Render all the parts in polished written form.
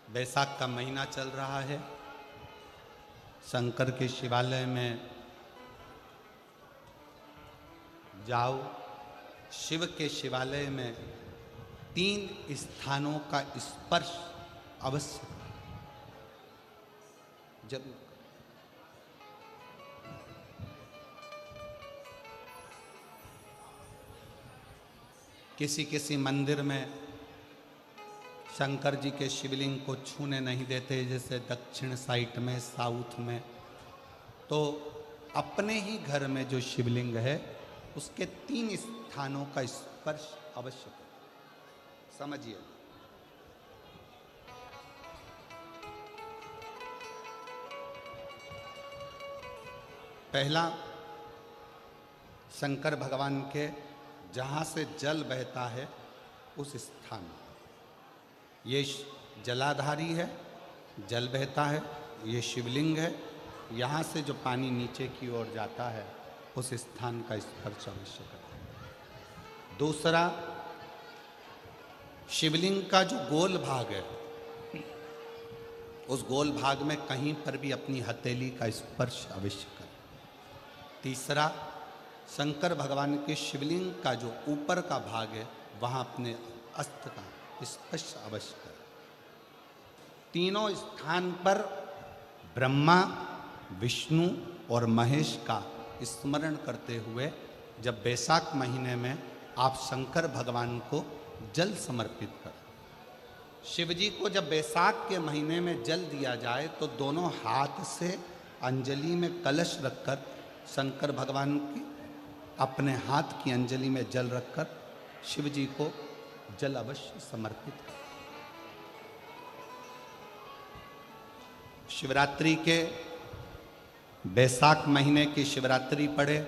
बैसाख का महीना चल रहा है। शंकर के शिवालय में जाओ। शिव के शिवालय में 3 स्थानों का स्पर्श अवश्य जरूर। किसी किसी मंदिर में शंकर जी के शिवलिंग को छूने नहीं देते, जैसे दक्षिण साइड में, साउथ में। तो अपने ही घर में जो शिवलिंग है उसके 3 स्थानों का स्पर्श अवश्य करें। समझिए, पहला शंकर भगवान के जहाँ से जल बहता है उस स्थान, ये जलाधारी है, जल बहता है, ये शिवलिंग है। यहाँ से जो पानी नीचे की ओर जाता है उस स्थान का स्पर्श अवश्य करें। दूसरा, शिवलिंग का जो गोल भाग है उस गोल भाग में कहीं पर भी अपनी हथेली का स्पर्श अवश्य करें। तीसरा, शंकर भगवान के शिवलिंग का जो ऊपर का भाग है वहाँ अपने अस्त्र का स्पर्श अवश्य करें। तीनों स्थान पर ब्रह्मा, विष्णु और महेश का स्मरण करते हुए जब बैसाख महीने में आप शंकर भगवान को जल समर्पित करें। शिव जी को जब बैसाख के महीने में जल दिया जाए तो दोनों हाथ से अंजलि में कलश रखकर शंकर भगवान की अपने हाथ की अंजलि में जल रखकर शिव जी को जल अवश्य समर्पित करें। शिवरात्रि के बैसाख महीने की शिवरात्रि पड़े,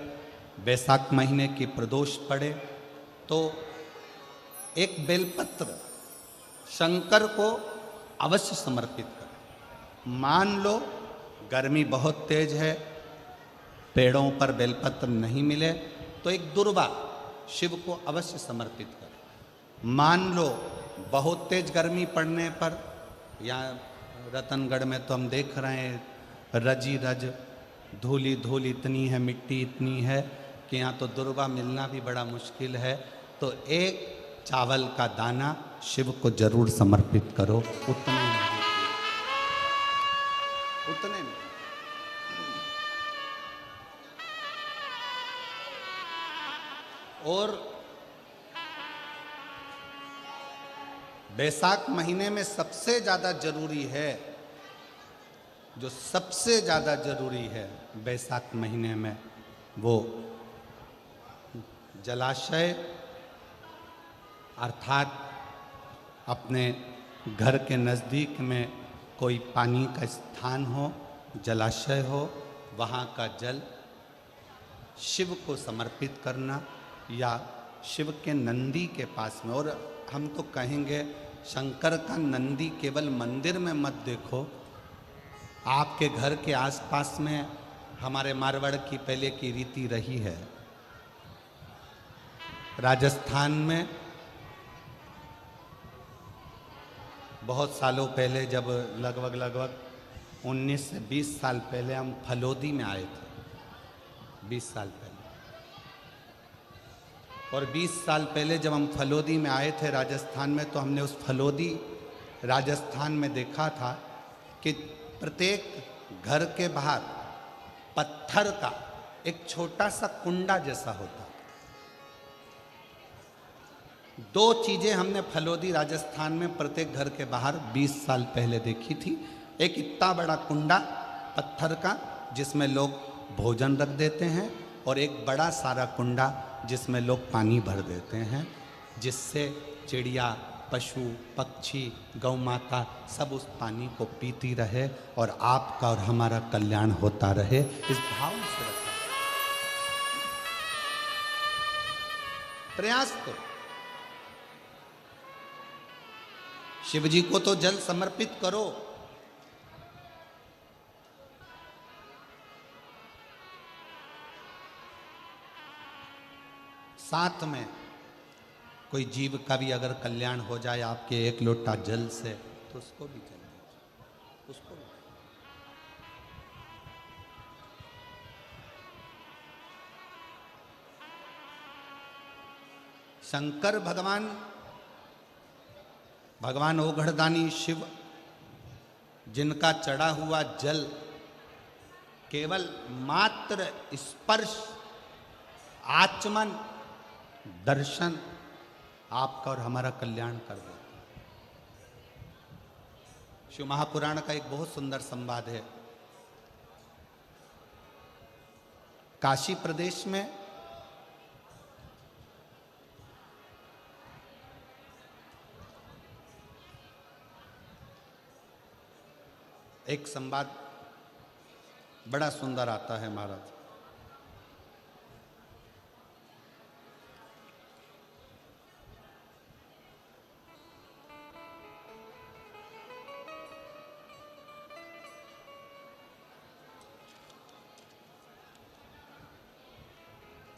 बैसाख महीने की प्रदोष पड़े तो एक बेलपत्र शंकर को अवश्य समर्पित करें। मान लो गर्मी बहुत तेज है, पेड़ों पर बेलपत्र नहीं मिले तो एक दुर्वा शिव को अवश्य समर्पित करें। मान लो बहुत तेज गर्मी पड़ने पर, यहाँ रतनगढ़ में तो हम देख रहे हैं रजी रज, धूली धूल इतनी है, मिट्टी इतनी है कि यहाँ तो दुर्वा मिलना भी बड़ा मुश्किल है। तो एक चावल का दाना शिव को जरूर समर्पित करो। उतने में और बैसाख महीने में सबसे ज़्यादा जरूरी है, जो सबसे ज़्यादा जरूरी है बैसाख महीने में, वो जलाशय अर्थात अपने घर के नज़दीक में कोई पानी का स्थान हो, जलाशय हो, वहाँ का जल शिव को समर्पित करना, या शिव के नंदी के पास में। और हम तो कहेंगे शंकर का नंदी केवल मंदिर में मत देखो, आपके घर के आसपास में हमारे मारवाड़ की पहले की रीति रही है। राजस्थान में बहुत सालों पहले, जब लगभग 19 से 20 साल पहले हम फलोदी में आए थे, 20 साल पहले, और 20 साल पहले जब हम फलोदी में आए थे राजस्थान में, तो हमने उस फलोदी राजस्थान में देखा था कि प्रत्येक घर के बाहर पत्थर का एक छोटा सा कुंडा जैसा होता। 2 चीज़ें हमने फलोदी राजस्थान में प्रत्येक घर के बाहर 20 साल पहले देखी थी। एक इतना बड़ा कुंडा पत्थर का जिसमें लोग भोजन रख देते हैं, और एक बड़ा सारा कुंडा जिसमें लोग पानी भर देते हैं, जिससे चिड़िया, पशु, पक्षी, गौ माता सब उस पानी को पीती रहे और आपका और हमारा कल्याण होता रहे। इस भाव से रखा प्रयास करो। शिव जी को तो जल समर्पित करो, साथ में कोई जीव का भी अगर कल्याण हो जाए आपके एक लोटा जल से, तो उसको भी जल दो। उसको शंकर भगवान ओघड़दानी शिव, जिनका चढ़ा हुआ जल केवल मात्र स्पर्श, आचमन, दर्शन आपका और हमारा कल्याण कर देता। शिव महापुराण का एक बहुत सुंदर संवाद है। काशी प्रदेश में एक संवाद बड़ा सुंदर आता है महाराज।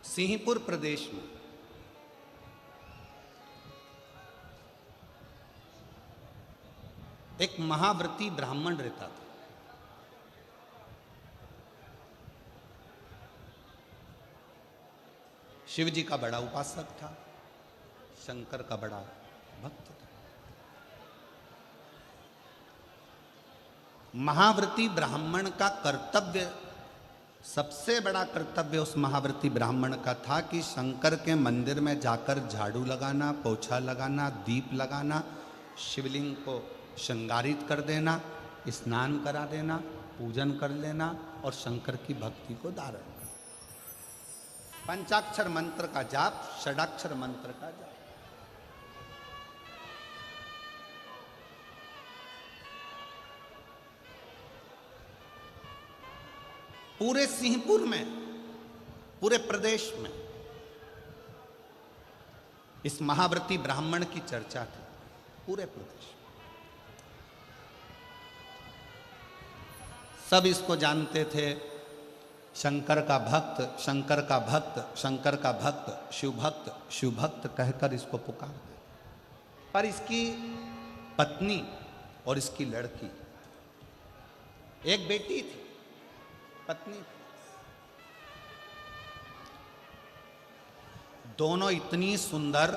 सिंहपुर प्रदेश में एक महाव्रती ब्राह्मण रहता था। शिव जी का बड़ा उपासक था, शंकर का बड़ा भक्त था। महाव्रती ब्राह्मण का कर्तव्य, सबसे बड़ा कर्तव्य उस महाव्रती ब्राह्मण का था कि शंकर के मंदिर में जाकर झाड़ू लगाना, पोछा लगाना, दीप लगाना, शिवलिंग को श्रृंगारित कर देना, स्नान करा देना, पूजन कर लेना और शंकर की भक्ति को धारण करना। पंचाक्षर मंत्र का जाप, षडाक्षर मंत्र का जाप। पूरे सिंहपुर में, पूरे प्रदेश में इस महाव्रती ब्राह्मण की चर्चा थी, पूरे प्रदेश में। सब इसको जानते थे, शंकर का भक्त, शंकर का भक्त, शंकर का भक्त, शिव भक्त, शिव भक्त कहकर इसको पुकारते। पर इसकी पत्नी और इसकी लड़की, एक बेटी थी, पत्नी थी, दोनों इतनी सुंदर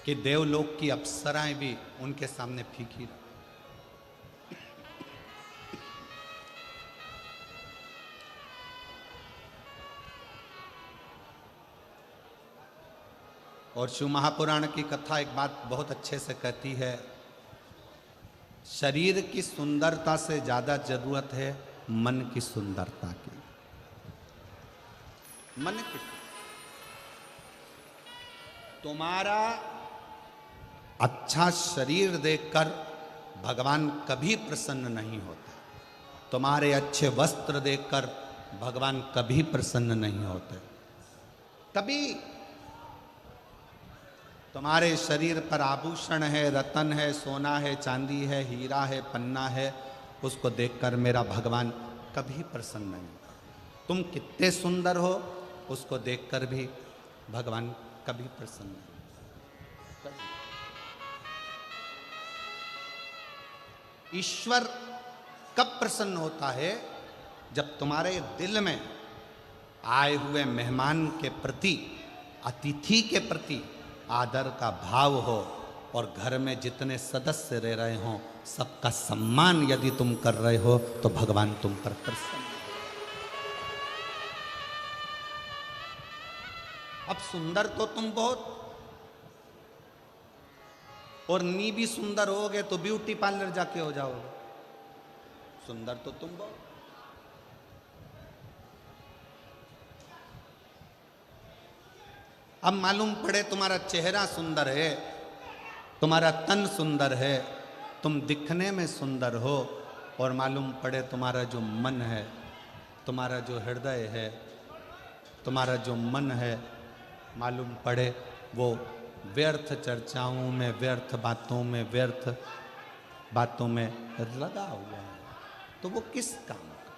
कि देवलोक की अप्सराएं भी उनके सामने फीकी रही। और शिव महापुराण की कथा एक बात बहुत अच्छे से कहती है, शरीर की सुंदरता से ज्यादा जरूरत है मन की सुंदरता की। मन की, तुम्हारा अच्छा शरीर देखकर भगवान कभी प्रसन्न नहीं होते, तुम्हारे अच्छे वस्त्र देखकर भगवान कभी प्रसन्न नहीं होते। कभी तुम्हारे शरीर पर आभूषण है, रतन है, सोना है, चांदी है, हीरा है, पन्ना है, उसको देखकर मेरा भगवान कभी प्रसन्न नहीं होता। तुम कितने सुंदर हो उसको देखकर भी भगवान कभी प्रसन्न नहीं होता। ईश्वर कब प्रसन्न होता है? जब तुम्हारे दिल में आए हुए मेहमान के प्रति, अतिथि के प्रति आदर का भाव हो और घर में जितने सदस्य रह रहे हों सबका सम्मान यदि तुम कर रहे हो तो भगवान तुम पर प्रसन्न। अब सुंदर तो तुम बहुत, और नी भी सुंदर होगे तो ब्यूटी पार्लर जाके हो जाओगे। सुंदर तो तुम बहुत, अब मालूम पड़े तुम्हारा चेहरा सुंदर है, तुम्हारा तन सुंदर है, तुम दिखने में सुंदर हो, और मालूम पड़े तुम्हारा जो मन है, तुम्हारा जो हृदय है, तुम्हारा जो मन है, मालूम पड़े वो व्यर्थ चर्चाओं में, व्यर्थ बातों में, व्यर्थ बातों में लगा हुआ है, तो वो किस काम का?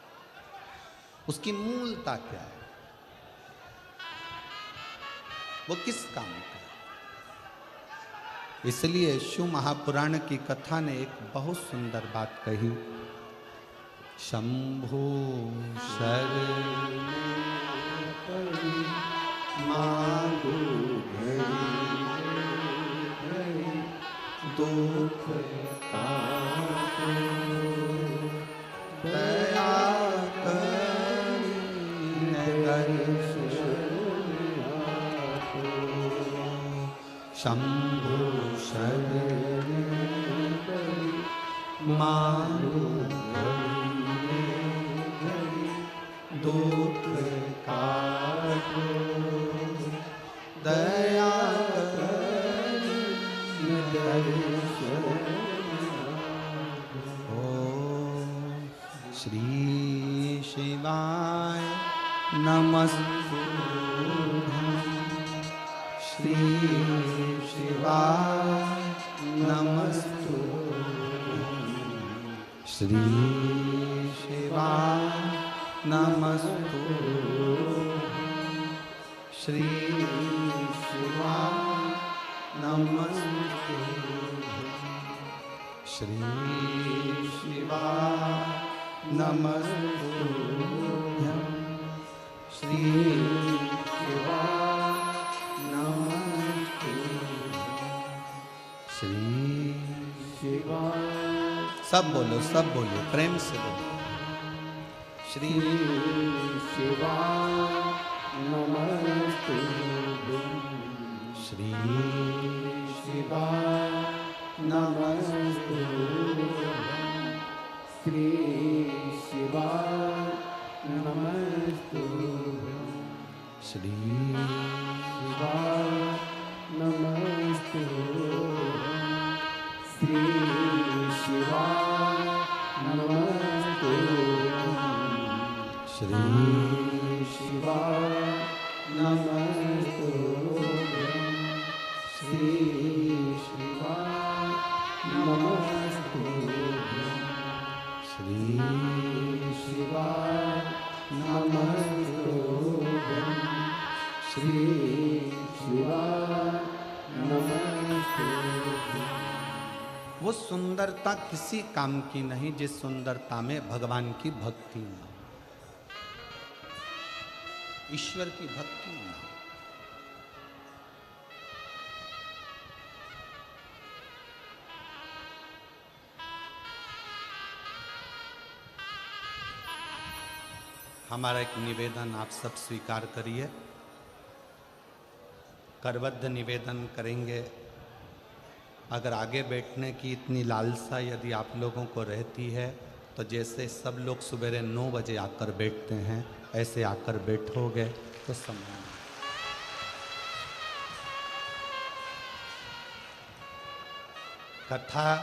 उसकी मूलता क्या है? वो किस काम का? इसलिए शिव महापुराण की कथा ने एक बहुत सुंदर बात कही। शंभु शरण मांगू दुख दया शंभु शरण मांगू दुख काटो दया ओम श्री शिवाय नमस्तुभ्यं श्री शिवाय नमस्तुभ्यं श्री शिवाय नमस्तुभ्यं श्री शिवाय नमस्तुभ्यं श्री शिवाय नमस्तुभ्यं श्री शिवाय नमस्तुभ्यं श्री शिवाय। सब बोलो प्रेम से बोलो। श्री शिवाय नमस्तुभ्यं श्री शिवाय नमस्तुभ्यं श्री शिवाय नमस्तुभ्यं श्री शिवाय नमस्तुभ्यं श्री शिवाय नमस्तुभ्यं श्री शिवाय नमस्तुभ्यं श्री शिवाय नमस्तुभ्यं श्री शिवाय नमस्तुभ्यं श्री शिवाय नमस्तुभ्यं। वो सुंदरता किसी काम की नहीं जिस सुंदरता में भगवान की भक्ति न हो, ईश्वर की भक्ति न हो। हमारा एक निवेदन आप सब स्वीकार करिए। करबद्ध निवेदन करेंगे। अगर आगे बैठने की इतनी लालसा यदि आप लोगों को रहती है तो जैसे सब लोग सवेरे 9 बजे आकर बैठते हैं ऐसे आकर बैठोगे तो सम्मान। कथा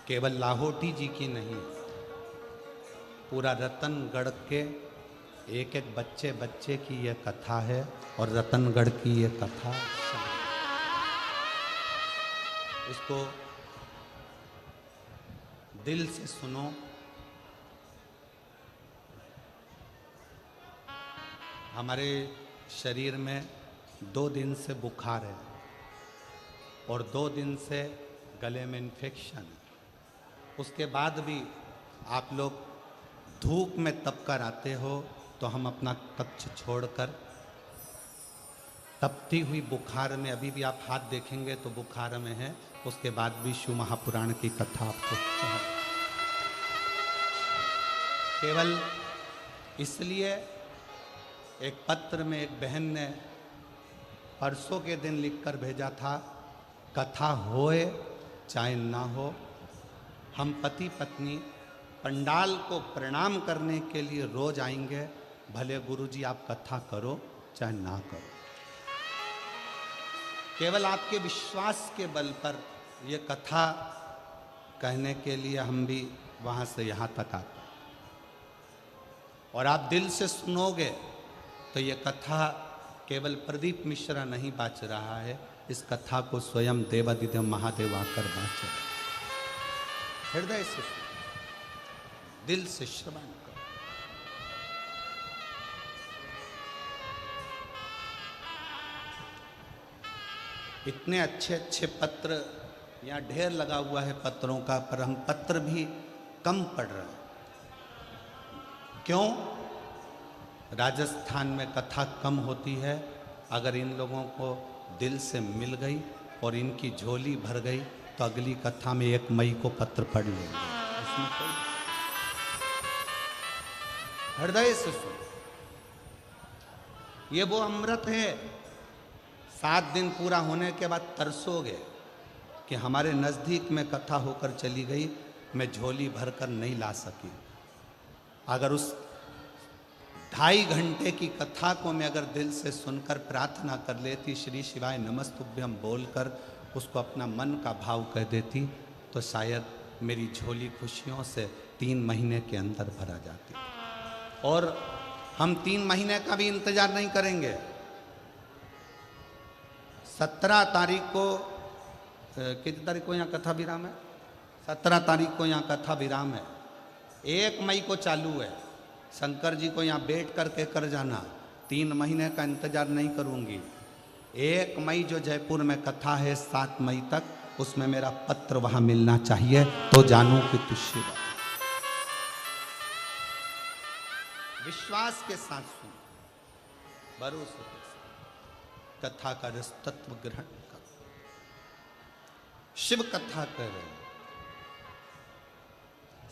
केवल लाहौटी जी की नहीं, पूरा रतनगढ़ के एक एक बच्चे बच्चे की यह कथा है और रतनगढ़ की यह कथा। इसको दिल से सुनो। हमारे शरीर में 2 दिन से बुखार है और 2 दिन से गले में इन्फेक्शन है। उसके बाद भी आप लोग धूप में तप कर आते हो तो हम अपना कक्ष छोड़कर तपती हुई बुखार में, अभी भी आप हाथ देखेंगे तो बुखार में है, उसके बाद भी शिव महापुराण की कथा आपको केवल इसलिए। एक पत्र में एक बहन ने परसों के दिन लिखकर भेजा था, कथा होए चाहे ना हो, हम पति पत्नी पंडाल को प्रणाम करने के लिए रोज आएंगे, भले गुरुजी आप कथा करो चाहे ना करो। केवल आपके विश्वास के बल पर ये कथा कहने के लिए हम भी वहाँ से यहाँ तक आते हैं। और आप दिल से सुनोगे तो ये कथा केवल प्रदीप मिश्रा नहीं बाँच रहा है, इस कथा को स्वयं देवादिदेव महादेव आकर बाँच रहे। हृदय से दिल से श्रवण करो। इतने अच्छे अच्छे पत्र, यहाँ ढेर लगा हुआ है पत्रों का, पर हम पत्र भी कम पढ़ रहे हैं। क्यों? राजस्थान में कथा कम होती है। अगर इन लोगों को दिल से मिल गई और इनकी झोली भर गई तो अगली कथा में 1 मई को पत्र पढ़ लेंगे। इसमें कोई हृदय से सुन, ये वो अमृत है। 7 दिन पूरा होने के बाद तरसोगे कि हमारे नज़दीक में कथा होकर चली गई, मैं झोली भरकर नहीं ला सकी। अगर उस 2.5 घंटे की कथा को मैं अगर दिल से सुनकर प्रार्थना कर लेती, श्री शिवाय नमस्तुभ्यम बोलकर उसको अपना मन का भाव कह देती, तो शायद मेरी झोली खुशियों से 3 महीने के अंदर भरा जाती। और हम 3 महीने का भी इंतजार नहीं करेंगे। 17 तारीख को, कितनी तारीख को यहाँ कथा विराम है? 17 तारीख को यहाँ कथा विराम है। 1 मई को चालू है। शंकर जी को यहाँ बैठ करके कर जाना। 3 महीने का इंतजार नहीं करूँगी। 1 मई जो जयपुर में कथा है 7 मई तक, उसमें मेरा पत्र वहाँ मिलना चाहिए, तो जानूं कि तू शिव। विश्वास के साथ सुन, भरोसे के साथ कथा का रस तत्व ग्रहण कर। शिव कथा कर रहे हैं।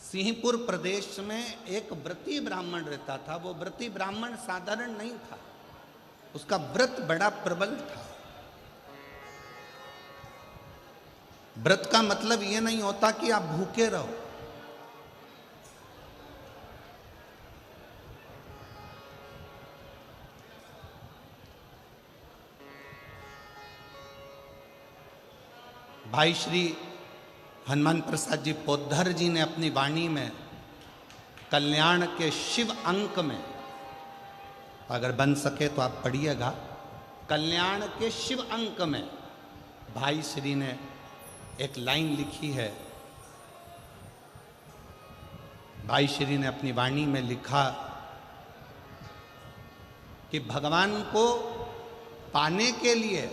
सिंहपुर प्रदेश में एक व्रती ब्राह्मण रहता था। वो व्रती ब्राह्मण साधारण नहीं था, उसका व्रत बड़ा प्रबल था। व्रत का मतलब ये नहीं होता कि आप भूखे रहो। भाई श्री हनुमान प्रसाद जी पोद्धर जी ने अपनी वाणी में कल्याण के शिव अंक में, अगर बन सके तो आप पढ़िएगा, कल्याण के शिव अंक में भाई श्री ने एक लाइन लिखी है। भाई श्री ने अपनी वाणी में लिखा कि भगवान को पाने के लिए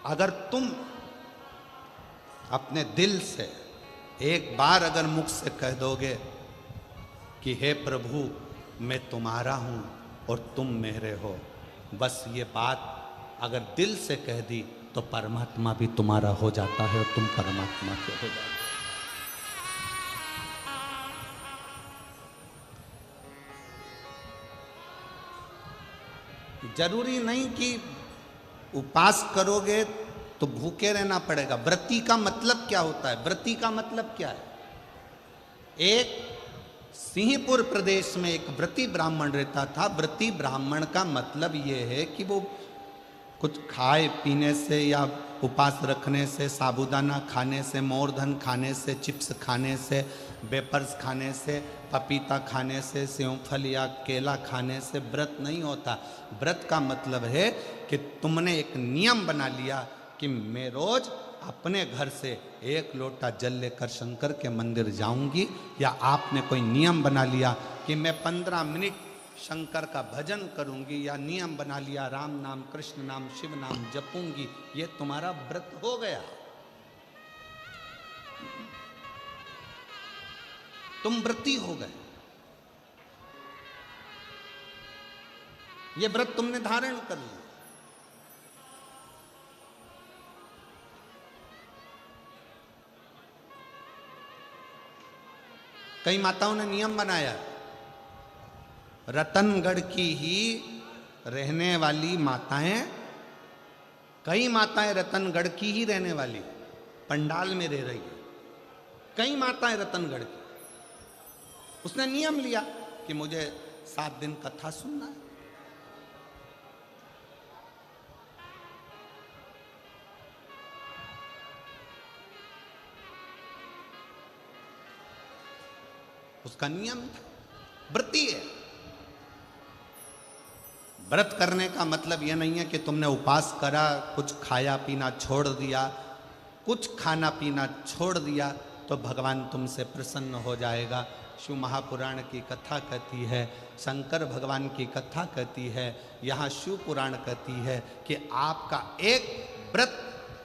अगर तुम अपने दिल से एक बार अगर मुख से कह दोगे कि हे प्रभु मैं तुम्हारा हूँ और तुम मेरे हो, बस ये बात अगर दिल से कह दी तो परमात्मा भी तुम्हारा हो जाता है और तुम परमात्मा के हो जाते हो। जरूरी नहीं कि उपास करोगे तो भूखे रहना पड़ेगा। व्रती का मतलब क्या होता है? व्रती का मतलब क्या है? एक सिंहपुर प्रदेश में एक व्रती ब्राह्मण रहता था। व्रती ब्राह्मण का मतलब ये है कि वो कुछ खाए पीने से या उपास रखने से, साबूदाना खाने से, मोरधन खाने से, चिप्स खाने से, वेपर्स खाने से, पपीता खाने से, सेवफल या केला खाने से व्रत नहीं होता। व्रत का मतलब है कि तुमने एक नियम बना लिया कि मैं रोज अपने घर से 1 लोटा जल लेकर शंकर के मंदिर जाऊंगी, या आपने कोई नियम बना लिया कि मैं 15 मिनट शंकर का भजन करूंगी, या नियम बना लिया राम नाम, कृष्ण नाम, शिव नाम जपूंगी, ये तुम्हारा व्रत हो गया। तुम व्रती हो गए। ये व्रत तुमने धारण कर लिया। कई माताओं ने नियम बनाया, रतनगढ़ की ही रहने वाली माताएं, कई माताएं रतनगढ़ की ही रहने वाली पंडाल में रह रही है, कई माताएं रतनगढ़ की। उसने नियम लिया कि मुझे 7 दिन कथा सुनना है। उसका नियम था, व्रती है। व्रत करने का मतलब यह नहीं है कि तुमने उपास करा, कुछ खाया पीना छोड़ दिया, कुछ खाना पीना छोड़ दिया तो भगवान तुमसे प्रसन्न हो जाएगा। शिव महापुराण की कथा कहती है, शंकर भगवान की कथा कहती है, यहाँ शिव पुराण कहती है कि आपका एक व्रत,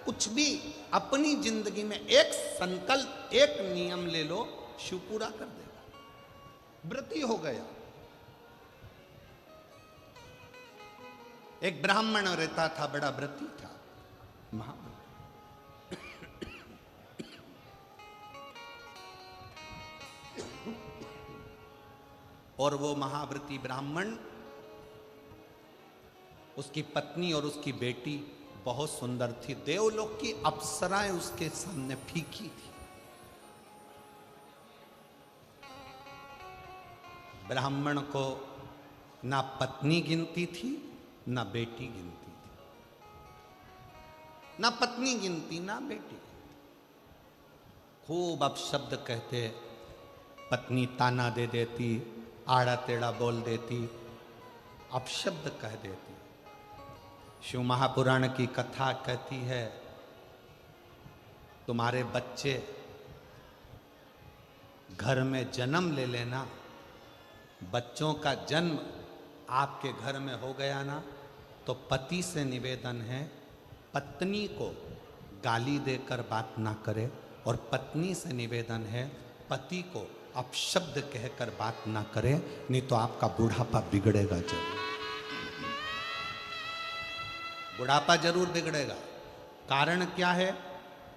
कुछ भी अपनी जिंदगी में एक संकल्प, एक नियम ले लो, शिव पूरा कर देगा। व्रती हो गया। एक ब्राह्मण रहता था, बड़ा व्रती था, महाव्रती। और वो महाव्रती ब्राह्मण, उसकी पत्नी और उसकी बेटी बहुत सुंदर थी। देवलोक की अप्सराएं उसके सामने फीकी थी। ब्राह्मण को ना पत्नी गिनती थी, ना बेटी गिनती थी। ना पत्नी गिनती, ना बेटी। खूब अपशब्द कहते, पत्नी ताना दे देती, आड़ा टेढ़ा बोल देती, अपशब्द कह देती। शिव महापुराण की कथा कहती है, तुम्हारे बच्चे घर में जन्म ले लेना, बच्चों का जन्म आपके घर में हो गया ना, तो पति से निवेदन है, पत्नी को गाली देकर बात ना करे, और पत्नी से निवेदन है, पति को अपशब्द कहकर बात ना करे, नहीं तो आपका बुढ़ापा बिगड़ेगा जरूर। बुढ़ापा जरूर बिगड़ेगा। कारण क्या है?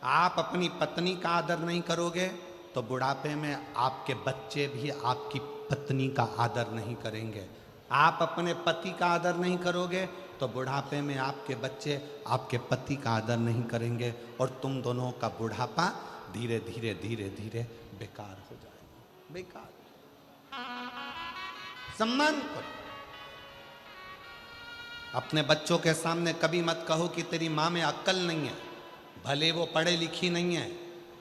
आप अपनी पत्नी का आदर नहीं करोगे तो बुढ़ापे में आपके बच्चे भी आपकी पत्नी का आदर नहीं करेंगे। आप अपने पति का आदर नहीं करोगे तो बुढ़ापे में आपके बच्चे आपके पति का आदर नहीं करेंगे, और तुम दोनों का बुढ़ापा धीरे धीरे धीरे धीरे बेकार हो जाएगा। बेकार। सम्मान करो। अपने बच्चों के सामने कभी मत कहो कि तेरी माँ में अक्ल नहीं है। भले वो पढ़े लिखी नहीं है,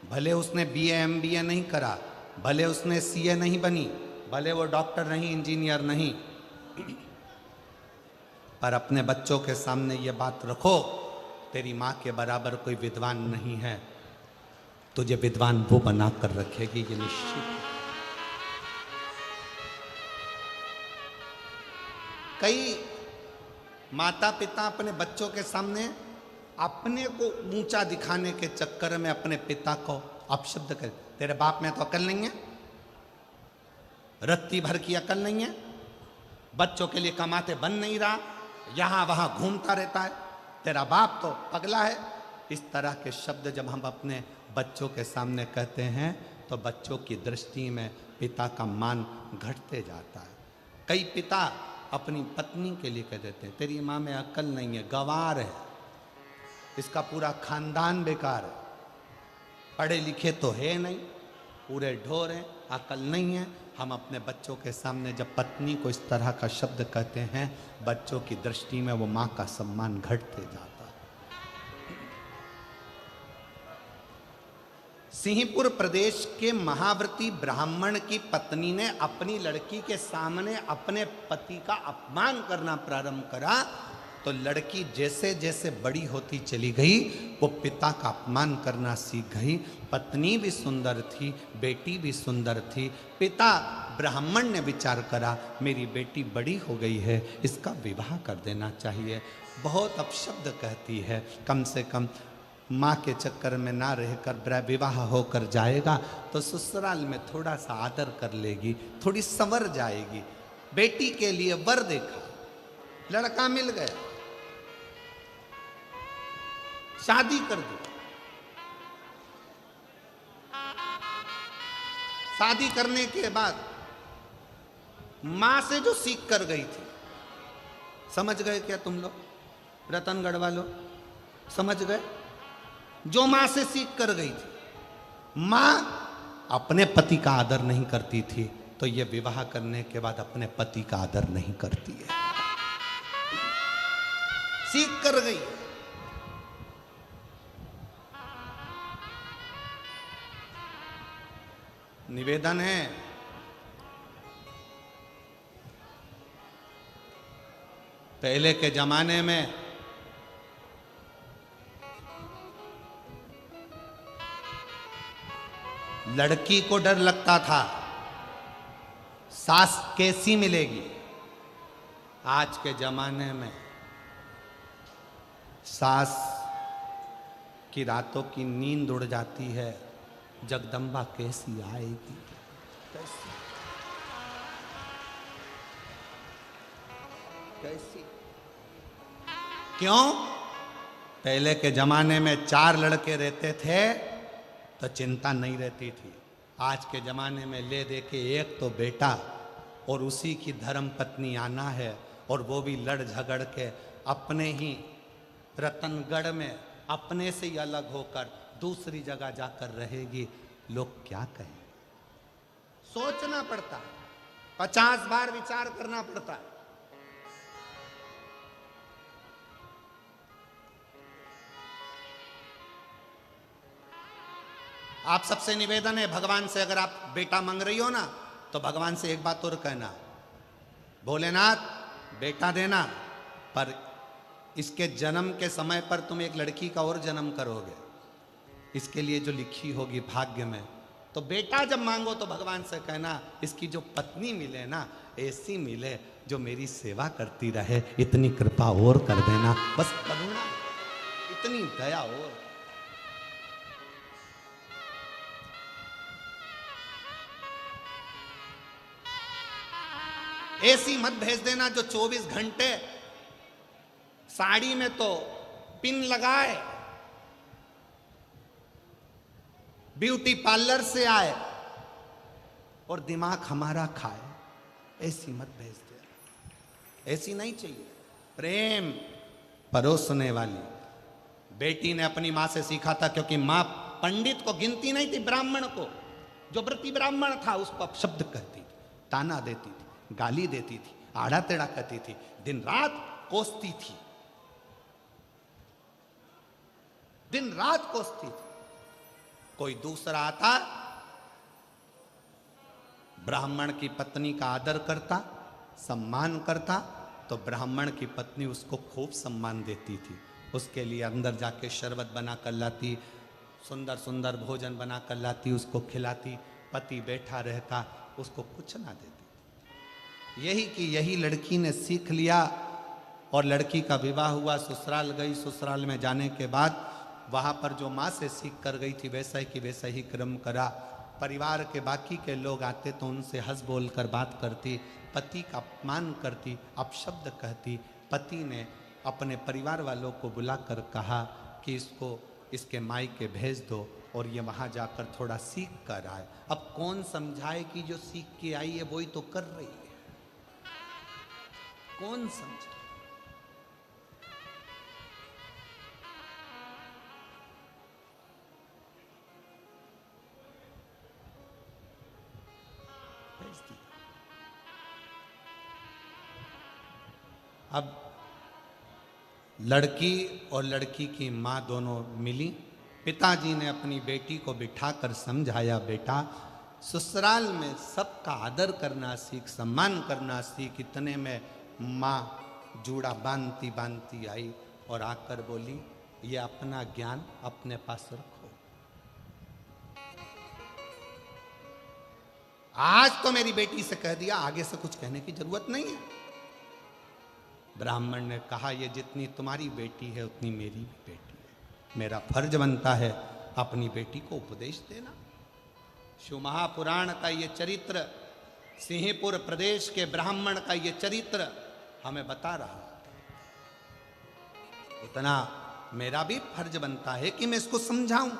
भले उसने बीए एमबीए नहीं करा, भले उसने सीए नहीं बनी, भले वो डॉक्टर नहीं, इंजीनियर नहीं, पर अपने बच्चों के सामने ये बात रखो, तेरी माँ के बराबर कोई विद्वान नहीं है, तुझे विद्वान वो बना कर रखेगी, ये निश्चित है। कई माता पिता अपने बच्चों के सामने अपने को ऊंचा दिखाने के चक्कर में अपने पिता को अपशब्द कर, तेरे बाप में तो अकल नहीं है, रत्ती भर की अकल नहीं है, बच्चों के लिए कमाते बन नहीं रहा, यहां वहां घूमता रहता है, तेरा बाप तो पगला है। इस तरह के शब्द जब हम अपने बच्चों के सामने कहते हैं तो बच्चों की दृष्टि में पिता का मान घटते जाता है। कई पिता अपनी पत्नी के लिए कह देते हैं, तेरी माँ में अक्ल नहीं है, गंवार है, इसका पूरा खानदान बेकार है, पढ़े लिखे तो है नहीं, पूरे ढोर हैं, अक्ल नहीं है। हम अपने बच्चों के सामने जब पत्नी को इस तरह का शब्द कहते हैं, बच्चों की दृष्टि में वो माँ का सम्मान घटते जाता है। सिंहपुर प्रदेश के महाव्रती ब्राह्मण की पत्नी ने अपनी लड़की के सामने अपने पति का अपमान करना प्रारंभ करा, तो लड़की जैसे जैसे बड़ी होती चली गई वो पिता का अपमान करना सीख गई। पत्नी भी सुंदर थी, बेटी भी सुंदर थी। पिता ब्राह्मण ने विचार करा, मेरी बेटी बड़ी हो गई है, इसका विवाह कर देना चाहिए। बहुत अपशब्द कहती है, कम से कम माँ के चक्कर में ना रहकर विवाह होकर जाएगा तो ससुराल में थोड़ा सा आदर कर लेगी, थोड़ी संवर जाएगी। बेटी के लिए वर देखा, लड़का मिल गया, शादी कर दी। शादी करने के बाद मां से जो सीख कर गई थी, समझ गए क्या तुम लोग, रतनगढ़ वालों समझ गए? जो मां से सीख कर गई थी, मां अपने पति का आदर नहीं करती थी, तो ये विवाह करने के बाद अपने पति का आदर नहीं करती है, सीख कर गई। निवेदन है, पहले के जमाने में लड़की को डर लगता था सास कैसी मिलेगी? आज के जमाने में सास की रातों की नींद उड़ जाती है, जगदम्बा कैसी आएगी? कैसी कैसी? क्यों? पहले के जमाने में 4 लड़के रहते थे तो चिंता नहीं रहती थी। आज के जमाने में ले दे के एक तो बेटा और उसी की धर्म पत्नी आना है, और वो भी लड़ झगड़ के अपने ही रतनगढ़ में अपने से ही अलग होकर दूसरी जगह जाकर रहेगी। लोग क्या कहें? सोचना पड़ता है, 50 बार विचार करना पड़ता है। आप सबसे निवेदन है, भगवान से अगर आप बेटा मांग रही हो ना, तो भगवान से एक बात और कहना, भोलेनाथ बेटा देना, पर इसके जन्म के समय पर तुम एक लड़की का और जन्म करोगे, इसके लिए जो लिखी होगी भाग्य में। तो बेटा जब मांगो तो भगवान से कहना, इसकी जो पत्नी मिले ना, ऐसी मिले जो मेरी सेवा करती रहे, इतनी कृपा और कर देना। बस करुणा, इतनी दया और। ऐसी मत भेज देना जो 24 घंटे साड़ी में तो पिन लगाए, ब्यूटी पार्लर से आए और दिमाग हमारा खाए। ऐसी मत भेज दे, ऐसी नहीं चाहिए। प्रेम परोसने वाली। बेटी ने अपनी मां से सीखा था, क्योंकि मां पंडित को गिनती नहीं थी, ब्राह्मण को, जो व्रती ब्राह्मण था उसको अपशब्द कहती थी, ताना देती थी, गाली देती थी, आड़ा टेढ़ा कहती थी, दिन रात कोसती थी, दिन रात कोसती थी। कोई दूसरा आता, ब्राह्मण की पत्नी का आदर करता, सम्मान करता, तो ब्राह्मण की पत्नी उसको खूब सम्मान देती थी। उसके लिए अंदर जाके शरबत बना कर लाती, सुंदर सुंदर भोजन बना कर लाती, उसको खिलाती। पति बैठा रहता, उसको कुछ ना देती। यही लड़की ने सीख लिया, और लड़की का विवाह हुआ, ससुराल गई। ससुराल में जाने के बाद वहाँ पर जो माँ से सीख कर गई थी, वैसा ही कि वैसा ही क्रम करा। परिवार के बाकी के लोग आते तो उनसे हंस बोल कर बात करती, पति का अपमान करती, अपशब्द कहती। पति ने अपने परिवार वालों को बुलाकर कहा कि इसको इसके मायके भेज दो, और ये वहाँ जाकर थोड़ा सीख कर आए। अब कौन समझाए कि जो सीख के आई है वही तो कर रही है? कौन समझे? अब लड़की और लड़की की माँ दोनों मिली। पिताजी ने अपनी बेटी को बिठाकर समझाया, बेटा ससुराल में सबका आदर करना सीख, सम्मान करना सीख। इतने में माँ जूड़ा बांधती बांधती आई और आकर बोली, ये अपना ज्ञान अपने पास रखो। आज तो मेरी बेटी से कह दिया, आगे से कुछ कहने की जरूरत नहीं है। ब्राह्मण ने कहा, ये जितनी तुम्हारी बेटी है उतनी मेरी भी बेटी है। मेरा फर्ज बनता है अपनी बेटी को उपदेश देना। शिव महापुराण का ये चरित्र, सिंहपुर प्रदेश के ब्राह्मण का ये चरित्र हमें बता रहा है। इतना मेरा भी फर्ज बनता है कि मैं इसको समझाऊं।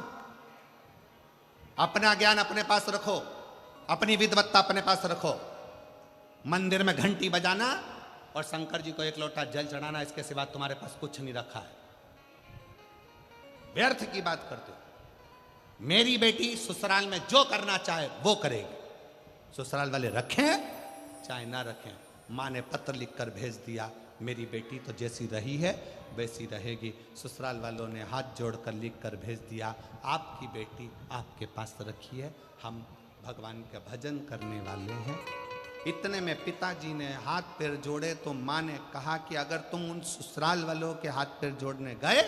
अपना ज्ञान अपने पास रखो, अपनी विद्वत्ता अपने पास रखो। मंदिर में घंटी बजाना और शंकर जी को एक लोटा जल चढ़ाना, इसके सिवा तुम्हारे पास कुछ नहीं रखा है। व्यर्थ की बात करते हो। मेरी बेटी ससुराल में जो करना चाहे वो करेगी। ससुराल वाले रखें चाहे ना रखें। माँ ने पत्र लिखकर भेज दिया, मेरी बेटी तो जैसी रही है वैसी रहेगी। ससुराल वालों ने हाथ जोड़कर लिखकर भेज दिया, आपकी बेटी आपके पास रखिए, हम भगवान का भजन करने वाले हैं। इतने में पिताजी ने हाथ पैर जोड़े तो माँ ने कहा कि अगर तुम उन ससुराल वालों के हाथ पैर जोड़ने गए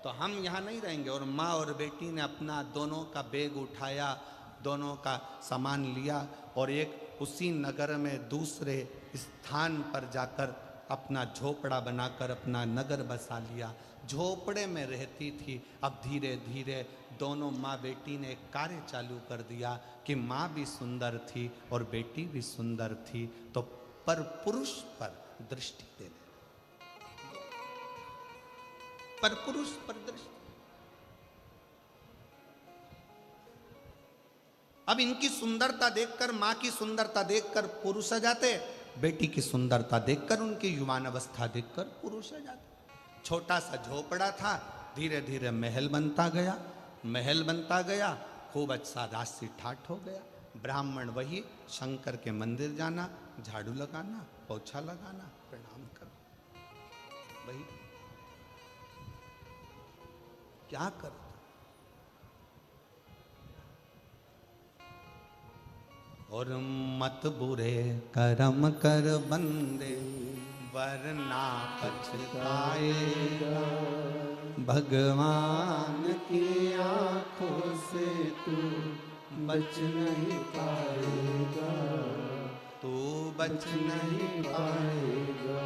तो हम यहाँ नहीं रहेंगे। और माँ और बेटी ने अपना दोनों का बैग उठाया, दोनों का सामान लिया और एक उसी नगर में दूसरे स्थान पर जाकर अपना झोपड़ा बनाकर अपना नगर बसा लिया। झोपड़े में रहती थी। अब धीरे धीरे दोनों माँ बेटी ने एक कार्य चालू कर दिया कि माँ भी सुंदर थी और बेटी भी सुंदर थी, तो पर पुरुष पर दृष्टि देने, पर पुरुष पर दृष्टि। अब इनकी सुंदरता देखकर, मां की सुंदरता देखकर पुरुष आ जाते, बेटी की सुंदरता देखकर, उनकी युवान अवस्था देखकर पुरुष आ जाते। छोटा सा झोपड़ा था, धीरे धीरे महल बनता गया, महल बनता गया, खूब अच्छा राशि ठाठ हो गया। ब्राह्मण वही शंकर के मंदिर जाना, झाड़ू लगाना, पोछा लगाना, प्रणाम करना, वही क्या करता। और मत बुरे कर्म कर बंदे, वरना पछताएगा। भगवान की आंखों से तू बच नहीं पाएगा, तू बच नहीं पाएगा।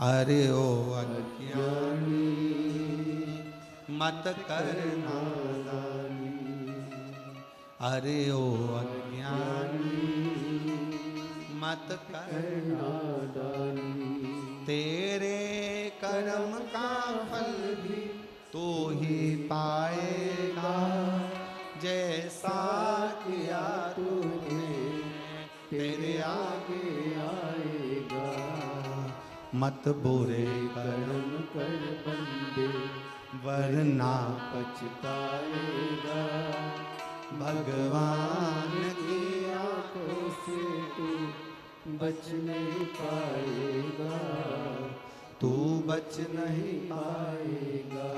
अरे ओ अज्ञानी मत कर नादानी, अरे ओ अज्ञानी मत कर नादानी। तेरे कर्म का फल भी तू ही पाएगा, जैसा किया तूने तेरे आगे आएगा। मत बुरे कर्म कर बंदे, वरना पछताएगा। भगवान की आंखों से तू बच नहीं पाएगा, तू बच नहीं पाएगा।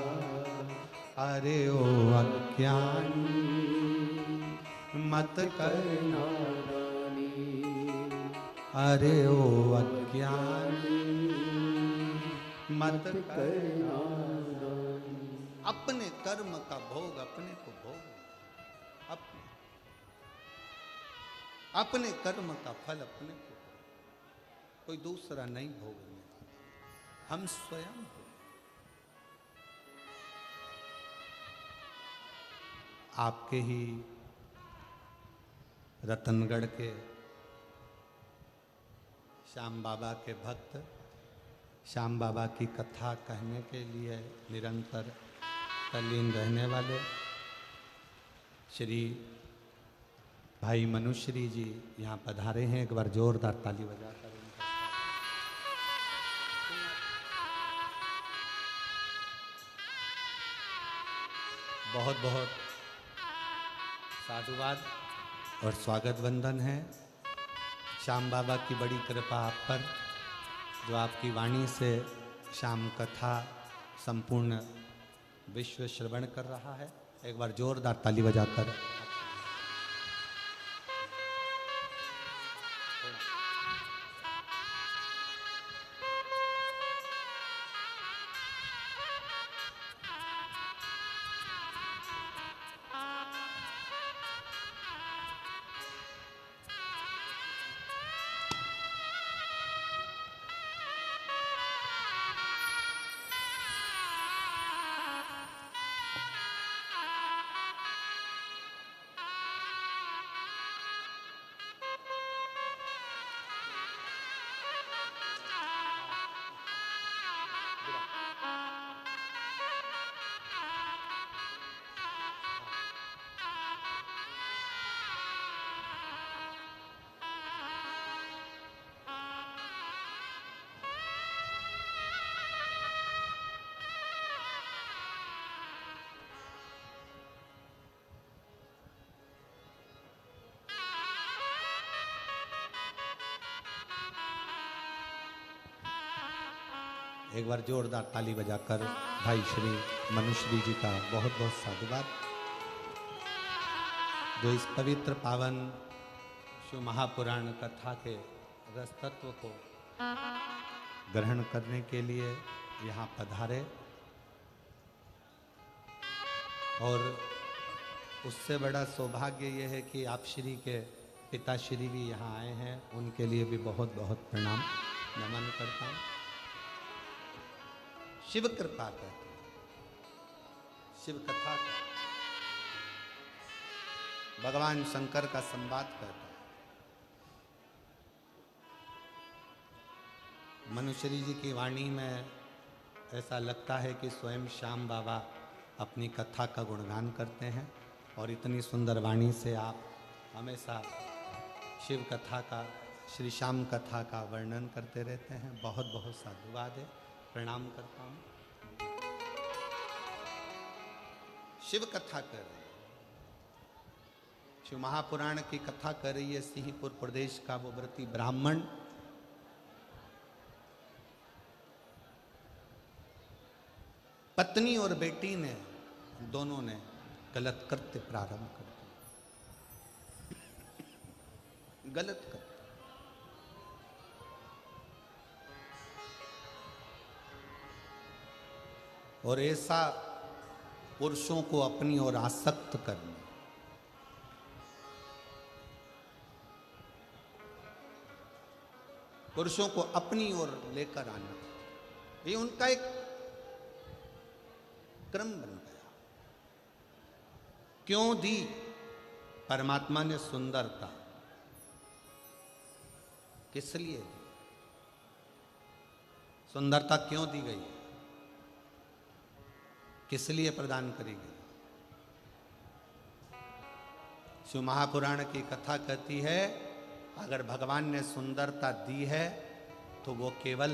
अरे ओ अज्ञानी मत कर नादानी, अरे ओ अज्ञानी मत कर नादानी। अपने कर्म का भोग अपने को भोग, अपने कर्म का फल अपने को, कोई दूसरा नहीं भोगने वाला, हम स्वयं हो। आपके ही रतनगढ़ के श्याम बाबा के भक्त, श्याम बाबा की कथा कहने के लिए निरंतर तल्लीन रहने वाले श्री भाई मनुश्री जी यहाँ पधारे हैं। एक बार जोरदार ताली बजाकर उनका बहुत बहुत साधुवाद और स्वागत वंदन है। श्याम बाबा की बड़ी कृपा आप पर, जो आपकी वाणी से श्याम कथा संपूर्ण विश्व श्रवण कर रहा है। एक बार जोरदार ताली बजाकर एक बार जोरदार ताली बजाकर भाई श्री मनुश्री जी का बहुत बहुत साधुवाद, जो इस पवित्र पावन शिव महापुराण कथा के रस तत्व को ग्रहण करने के लिए यहाँ पधारे। और उससे बड़ा सौभाग्य ये है कि आप श्री के पिताश्री भी यहाँ आए हैं, उनके लिए भी बहुत बहुत प्रणाम नमन करता हूँ। शिव कृपा कहते हैं, शिव कथा कहते हैं, भगवान शंकर का संवाद कहते हैं। मनुश्री जी की वाणी में ऐसा लगता है कि स्वयं श्याम बाबा अपनी कथा का गुणगान करते हैं और इतनी सुंदर वाणी से आप हमेशा शिव कथा का, श्री श्याम कथा का वर्णन करते रहते हैं। बहुत बहुत साधुवाद है, प्रणाम करता हूँ। शिव कथा कर रहे हैं, शिव महापुराण की कथा कर रही है सिंहपुर प्रदेश का वो व्रती ब्राह्मण। पत्नी और बेटी ने दोनों ने गलत कृत्य प्रारंभ कर दिया, गलत कृत्य। और ऐसा पुरुषों को अपनी ओर आसक्त करना, पुरुषों को अपनी ओर लेकर आना, ये उनका एक क्रम बन गया। क्यों दी परमात्मा ने सुंदरता? किस लिए दी? सुंदरता क्यों दी गई? किस लिए प्रदान करी गई? शिव महापुराण की कथा कहती है, अगर भगवान ने सुंदरता दी है तो वो केवल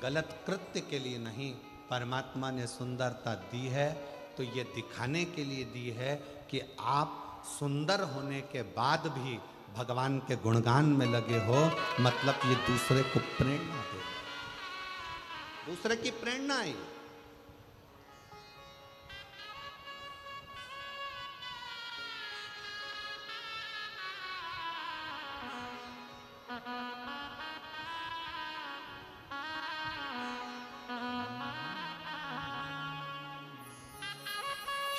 गलत कृत्य के लिए नहीं, परमात्मा ने सुंदरता दी है तो ये दिखाने के लिए दी है कि आप सुंदर होने के बाद भी भगवान के गुणगान में लगे हो। मतलब ये दूसरे को प्रेरणा दे, दूसरे की प्रेरणा है।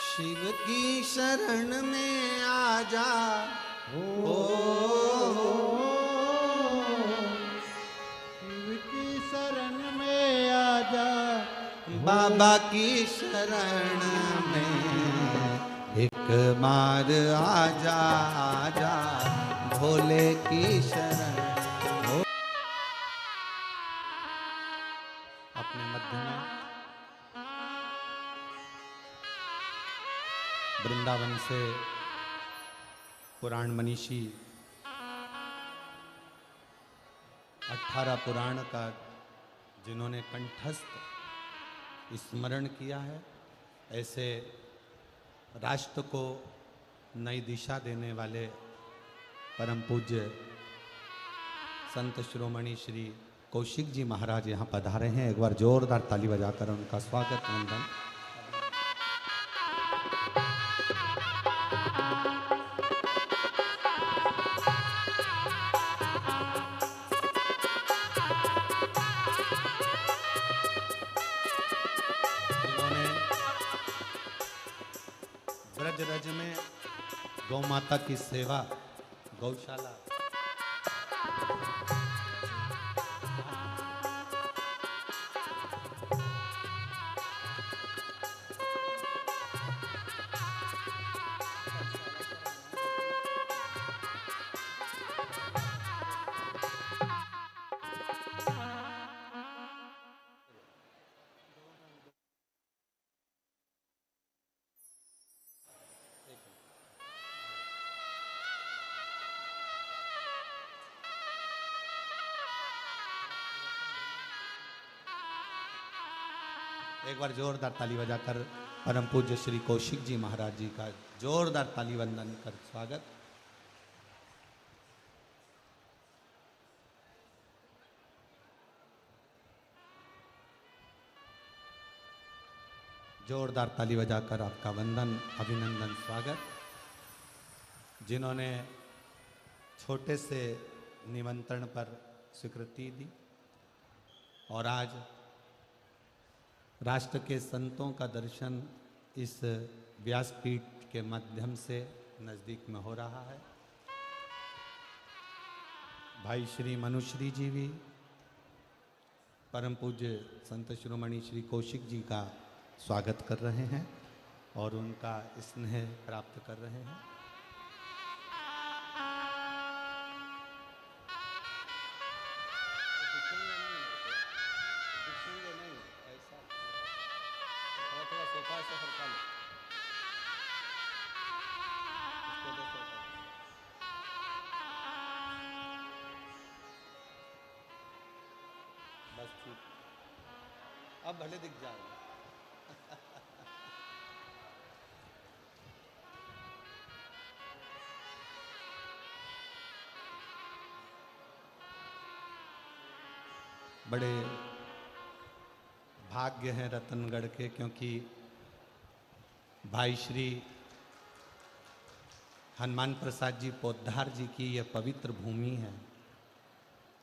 शिव की शरण में आ जा, शिव की शरण में आ जा, बाबा की शरण में एक बार आ जा, आ जा भोले की शरण। अपने मध्य में वृंदावन से पुराण मनीषी 18 पुराण का जिन्होंने कंठस्थ स्मरण किया है, ऐसे राष्ट्र को नई दिशा देने वाले परम पूज्य संत शिरोमणि श्री कौशिक जी महाराज यहाँ पधारे हैं। एक बार जोरदार ताली बजाकर उनका स्वागत वंदन। ब्रज रज में गौ माता की सेवा, गौशाला, एक बार जोरदार ताली बजाकर परम पूज्य श्री कौशिक जी महाराज जी का जोरदार ताली वंदन कर स्वागत। जोरदार ताली बजाकर आपका वंदन, अभिनंदन, स्वागत। जिन्होंने छोटे से निमंत्रण पर स्वीकृति दी और आज राष्ट्र के संतों का दर्शन इस व्यासपीठ के माध्यम से नज़दीक में हो रहा है। भाई श्री मनुश्री जी भी परम पूज्य संत शिरोमणि श्री कौशिक जी का स्वागत कर रहे हैं और उनका स्नेह प्राप्त कर रहे हैं। बस ठीक, अब भले दिख जाओ। बड़े भाग्य हैं रतनगढ़ के, क्योंकि भाई श्री हनुमान प्रसाद जी पोद्दार जी की यह पवित्र भूमि है,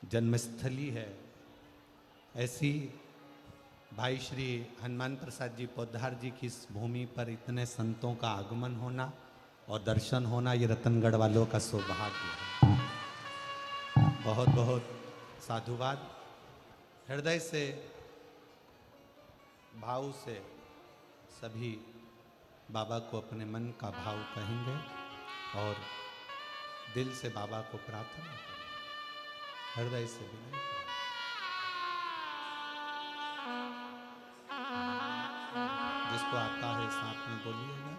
जन्मस्थली है। ऐसी भाई श्री हनुमान प्रसाद जी पोद्दार जी की इस भूमि पर इतने संतों का आगमन होना और दर्शन होना, ये रतनगढ़ वालों का सौभाग्य है। बहुत बहुत साधुवाद। हृदय से भाव से सभी बाबा को अपने मन का भाव कहेंगे और दिल से बाबा को प्रार्थना करेंगे, हृदय से भी नहीं। जिसको आता है साथ में बोलिएगा।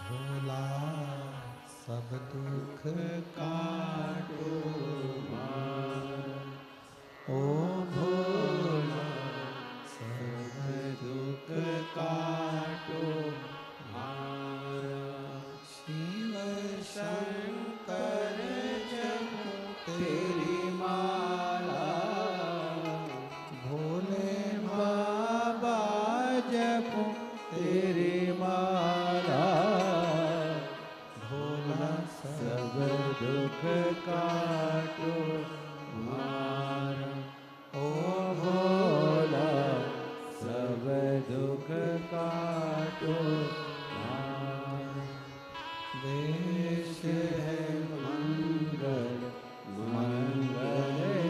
भोला सब दुख काटो ओ भोला सब दुख काटो शिव शंकर जपो तेरी माला भोले बाबा जपो तेरी माला भोला सब दुख काटो मारा ओ भोला सब दुख काटो मारा देश है मंगल मंगलकारी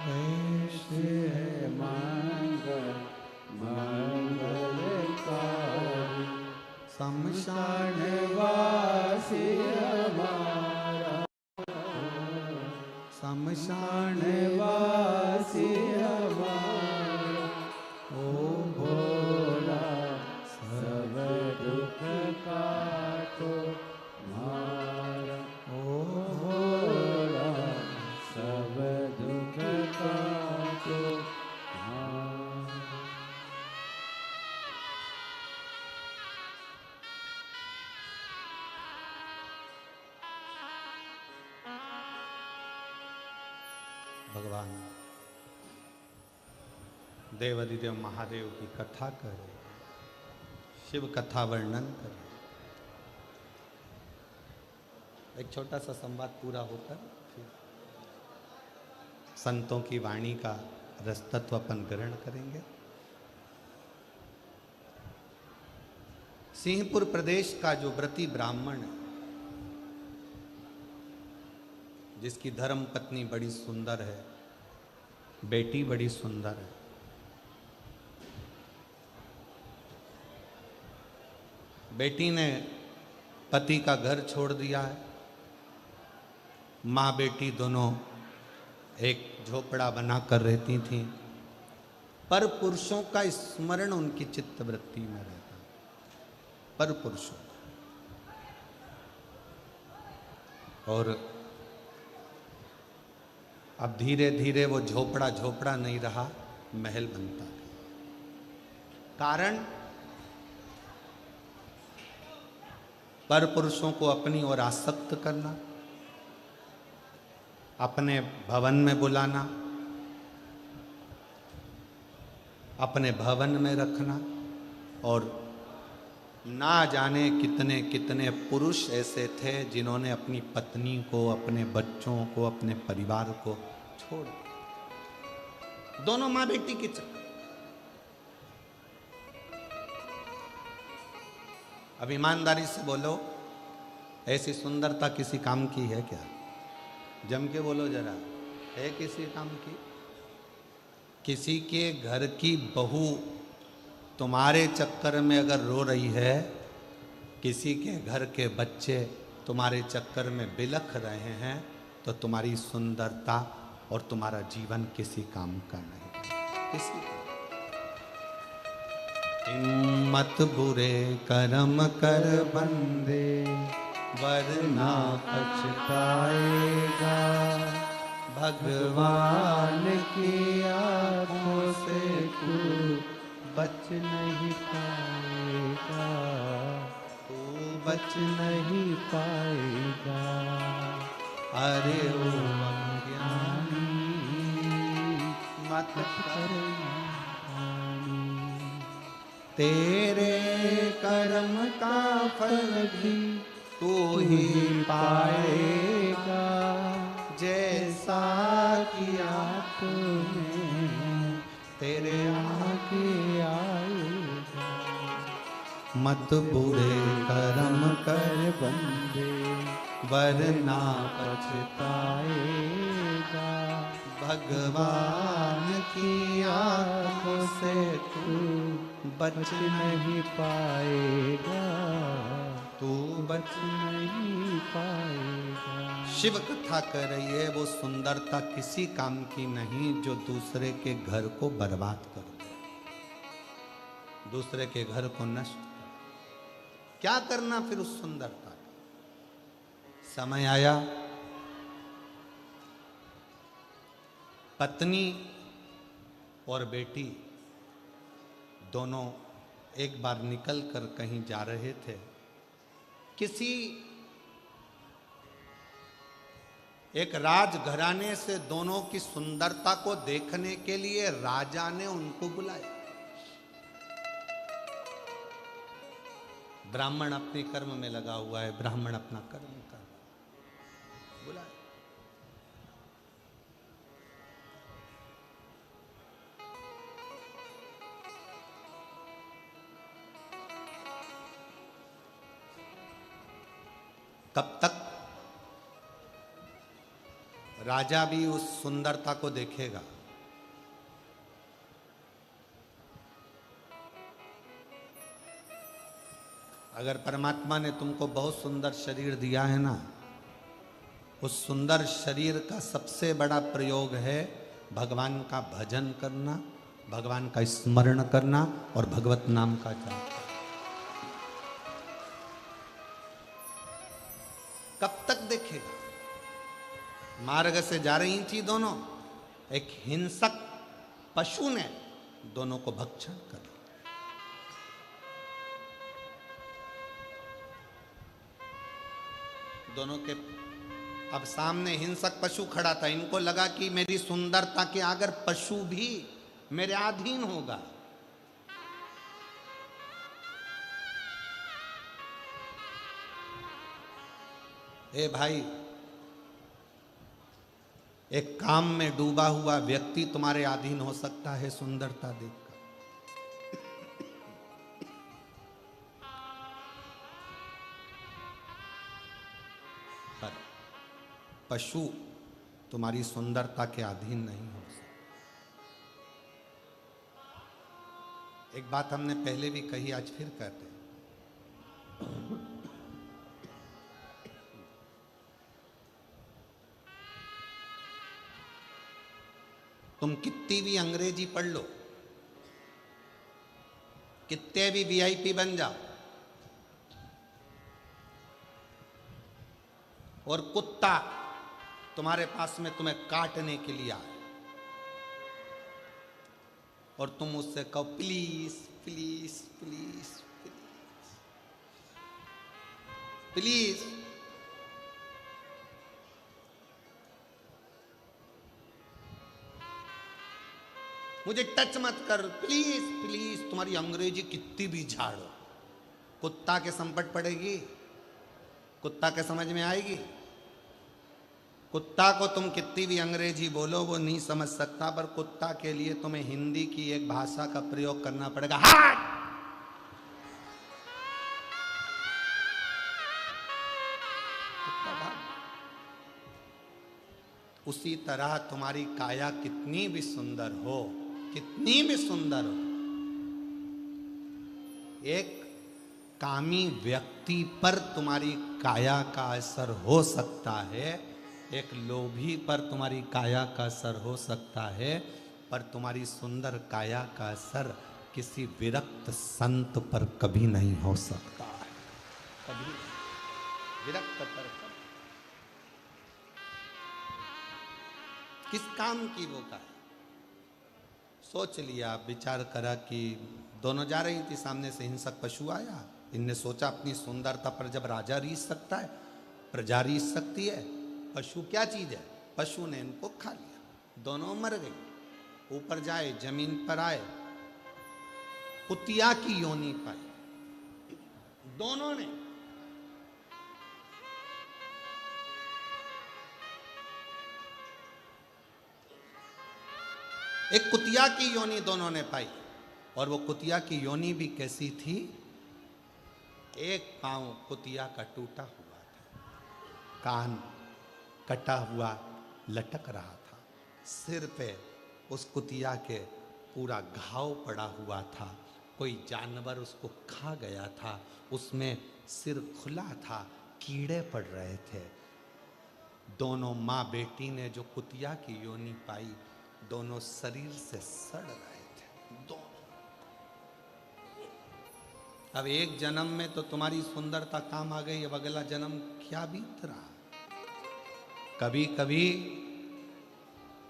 देश है मंगल मंगलकारी शमशान वासी हमारा शमशान वासी हमारा ओ भोला सब दुख काटो मारा ओ भोला सब दुख काटो मारा। भगवान देवाधिदेव महादेव की कथा करें, शिव कथा वर्णन करें। एक छोटा सा संवाद पूरा होकर फिर संतों की वाणी का रसतत्व अपन ग्रहण करेंगे। सिंहपुर प्रदेश का जो व्रती ब्राह्मण है, जिसकी धर्म पत्नी बड़ी सुंदर है, बेटी बड़ी सुंदर है, बेटी ने पति का घर छोड़ दिया है। माँ बेटी दोनों एक झोपड़ा बनाकर रहती थीं। पर पुरुषों का स्मरण उनकी चित्त वृत्ति में रहता है, पर पुरुषों। और अब धीरे धीरे वो झोपड़ा झोपड़ा नहीं रहा, महल बनता गया। कारण पर पुरुषों को अपनी ओर आसक्त करना, अपने भवन में बुलाना, अपने भवन में रखना, और ना जाने कितने कितने पुरुष ऐसे थे जिन्होंने अपनी पत्नी को, अपने बच्चों को, अपने परिवार को छोड़ दिया, दोनों मां बेटी के चक्कर। अब ईमानदारी से बोलो, ऐसी सुंदरता किसी काम की है क्या? जम के बोलो जरा, है किसी काम की? किसी के घर की बहू तुम्हारे चक्कर में अगर रो रही है, किसी के घर के बच्चे तुम्हारे चक्कर में बिलख रहे हैं, तो तुम्हारी सुंदरता और तुम्हारा जीवन किसी काम का नहीं, किसी का। हिम्मत बुरे कर्म कर बंदे, वरना पछताएगा, भगवान की आंखों से तू बच नहीं पाएगा, तू बच नहीं पाएगा। अरे ओ अज्ञानी मत कर, तेरे कर्म का फल भी तू ही पाएगा, जैसा किया तूने तेरे आगे आएगा। मत बुरे कर्म कर बंदे, वरना पछताएगा, भगवान की आंखों से तू बच नहीं पाएगा, तू बच नहीं पाएगा। शिव कथा कर रही है, वो सुंदरता किसी काम की नहीं जो दूसरे के घर को बर्बाद कर दे, दूसरे के घर को नष्ट कर। क्या करना फिर उस सुंदरता का? समय आया, पत्नी और बेटी दोनों एक बार निकल कर कहीं जा रहे थे। किसी एक राजघराने से दोनों की सुंदरता को देखने के लिए राजा ने उनको बुलाया। ब्राह्मण अपने कर्म में लगा हुआ है, ब्राह्मण अपना कर्म कर रहा है, बुलाया। तब तक राजा भी उस सुंदरता को देखेगा। अगर परमात्मा ने तुमको बहुत सुंदर शरीर दिया है ना, उस सुंदर शरीर का सबसे बड़ा प्रयोग है भगवान का भजन करना, भगवान का स्मरण करना और भगवत नाम का जाप। कब तक देखेगा? मार्ग से जा रही थी दोनों, एक हिंसक पशु ने दोनों को भक्षण कर लिया। दोनों के अब सामने हिंसक पशु खड़ा था। इनको लगा कि मेरी सुंदरता के अगर पशु भी मेरे अधीन होगा। ए भाई, एक काम में डूबा हुआ व्यक्ति तुम्हारे अधीन हो सकता है सुंदरता देखकर। पर पशु तुम्हारी सुंदरता के अधीन नहीं हो सकता। एक बात हमने पहले भी कही, आज फिर कहते हैं। तुम कितनी भी अंग्रेजी पढ़ लो, कितने भी वीआईपी बन जाओ, और कुत्ता तुम्हारे पास में तुम्हें काटने के लिए आए और तुम उससे कहो please please please please please, मुझे टच मत कर प्लीज प्लीज, तुम्हारी अंग्रेजी कितनी भी झाड़ो, कुत्ता के संपट पड़ेगी? कुत्ता के समझ में आएगी? कुत्ता को तुम कितनी भी अंग्रेजी बोलो वो नहीं समझ सकता, पर कुत्ता के लिए तुम्हें हिंदी की एक भाषा का प्रयोग करना पड़ेगा, हट। उसी तरह तुम्हारी काया कितनी भी सुंदर हो, कितनी भी सुंदर हो, एक कामी व्यक्ति पर तुम्हारी काया का असर हो सकता है, एक लोभी पर तुम्हारी काया का असर हो सकता है, पर तुम्हारी सुंदर काया का असर किसी विरक्त संत पर कभी नहीं हो सकता है, कभी विरक्त पर कभी। किस काम की वो का है? सोच लिया, विचार करा कि दोनों जा रही थी, सामने से हिंसक पशु आया, इनने सोचा अपनी सुंदरता पर जब राजा रीझ सकता है, प्रजा रीझ सकती है, पशु क्या चीज है, पशु ने इनको खा लिया, दोनों मर गए। ऊपर जाए, जमीन पर आए, कुतिया की योनि पाई दोनों ने। एक कुतिया की योनि दोनों ने पाई, और वो कुतिया की योनि भी कैसी थी, एक पांव कुतिया का टूटा हुआ था, कान कटा हुआ लटक रहा था, सिर पे उस कुतिया के पूरा घाव पड़ा हुआ था, कोई जानवर उसको खा गया था, उसमें सिर खुला था, कीड़े पड़ रहे थे। दोनों माँ बेटी ने जो कुतिया की योनि पाई, दोनों शरीर से सड़ रहे थे, दोनों। अब एक जन्म में तो तुम्हारी सुंदरता काम आ गई, अब अगला जन्म क्या बीत रहा। कभी कभी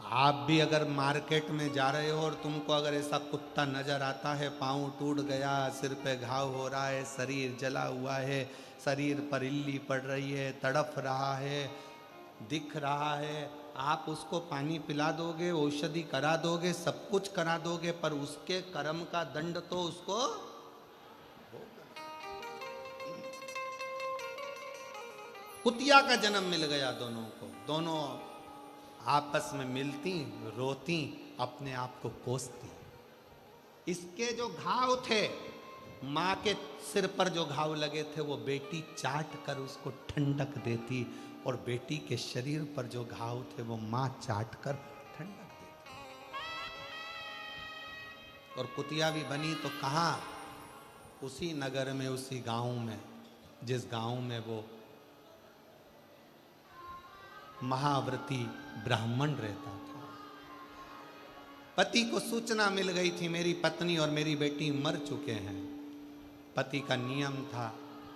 आप भी अगर मार्केट में जा रहे हो और तुमको अगर ऐसा कुत्ता नजर आता है, पाँव टूट गया, सिर पे घाव हो रहा है, शरीर जला हुआ है, शरीर पर इल्ली पड़ रही है, तड़फ रहा है, दिख रहा है, आप उसको पानी पिला दोगे, औषधि करा दोगे, सब कुछ करा दोगे, पर उसके कर्म का दंड तो उसको होगा। कुतिया का जन्म मिल गया दोनों को, दोनों आपस में मिलती, रोती, अपने आप को कोसती। इसके जो घाव थे, माँ के सिर पर जो घाव लगे थे, वो बेटी चाट कर उसको ठंडक देती, और बेटी के शरीर पर जो घाव थे वो माँ चाट कर ठंडक देती। और कुतिया भी बनी तो कहाँ, उसी नगर में, उसी गांव में, जिस गांव में वो महाव्रती ब्राह्मण रहता था। पति को सूचना मिल गई थी, मेरी पत्नी और मेरी बेटी मर चुके हैं। पति का नियम था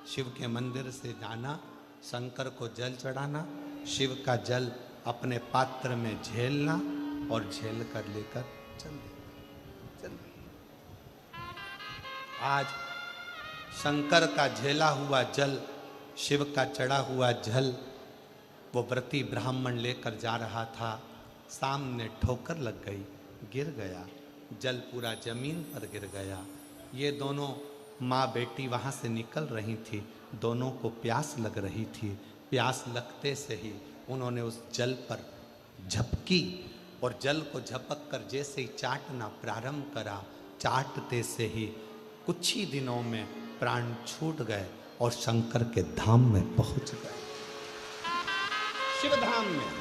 शिव के मंदिर से जाना, शंकर को जल चढ़ाना, शिव का जल अपने पात्र में झेलना और झेल कर लेकर चल देना। आज शंकर का झेला हुआ जल, शिव का चढ़ा हुआ जल वो व्रती ब्राह्मण लेकर जा रहा था, सामने ठोकर लग गई, गिर गया, जल पूरा जमीन पर गिर गया। ये दोनों माँ बेटी वहाँ से निकल रही थी, दोनों को प्यास लग रही थी। प्यास लगते से ही उन्होंने उस जल पर झपकी, और जल को झपक कर जैसे ही चाटना प्रारंभ करा, चाटते से ही कुछ ही दिनों में प्राण छूट गए और शंकर के धाम में पहुंच गए, शिव धाम में।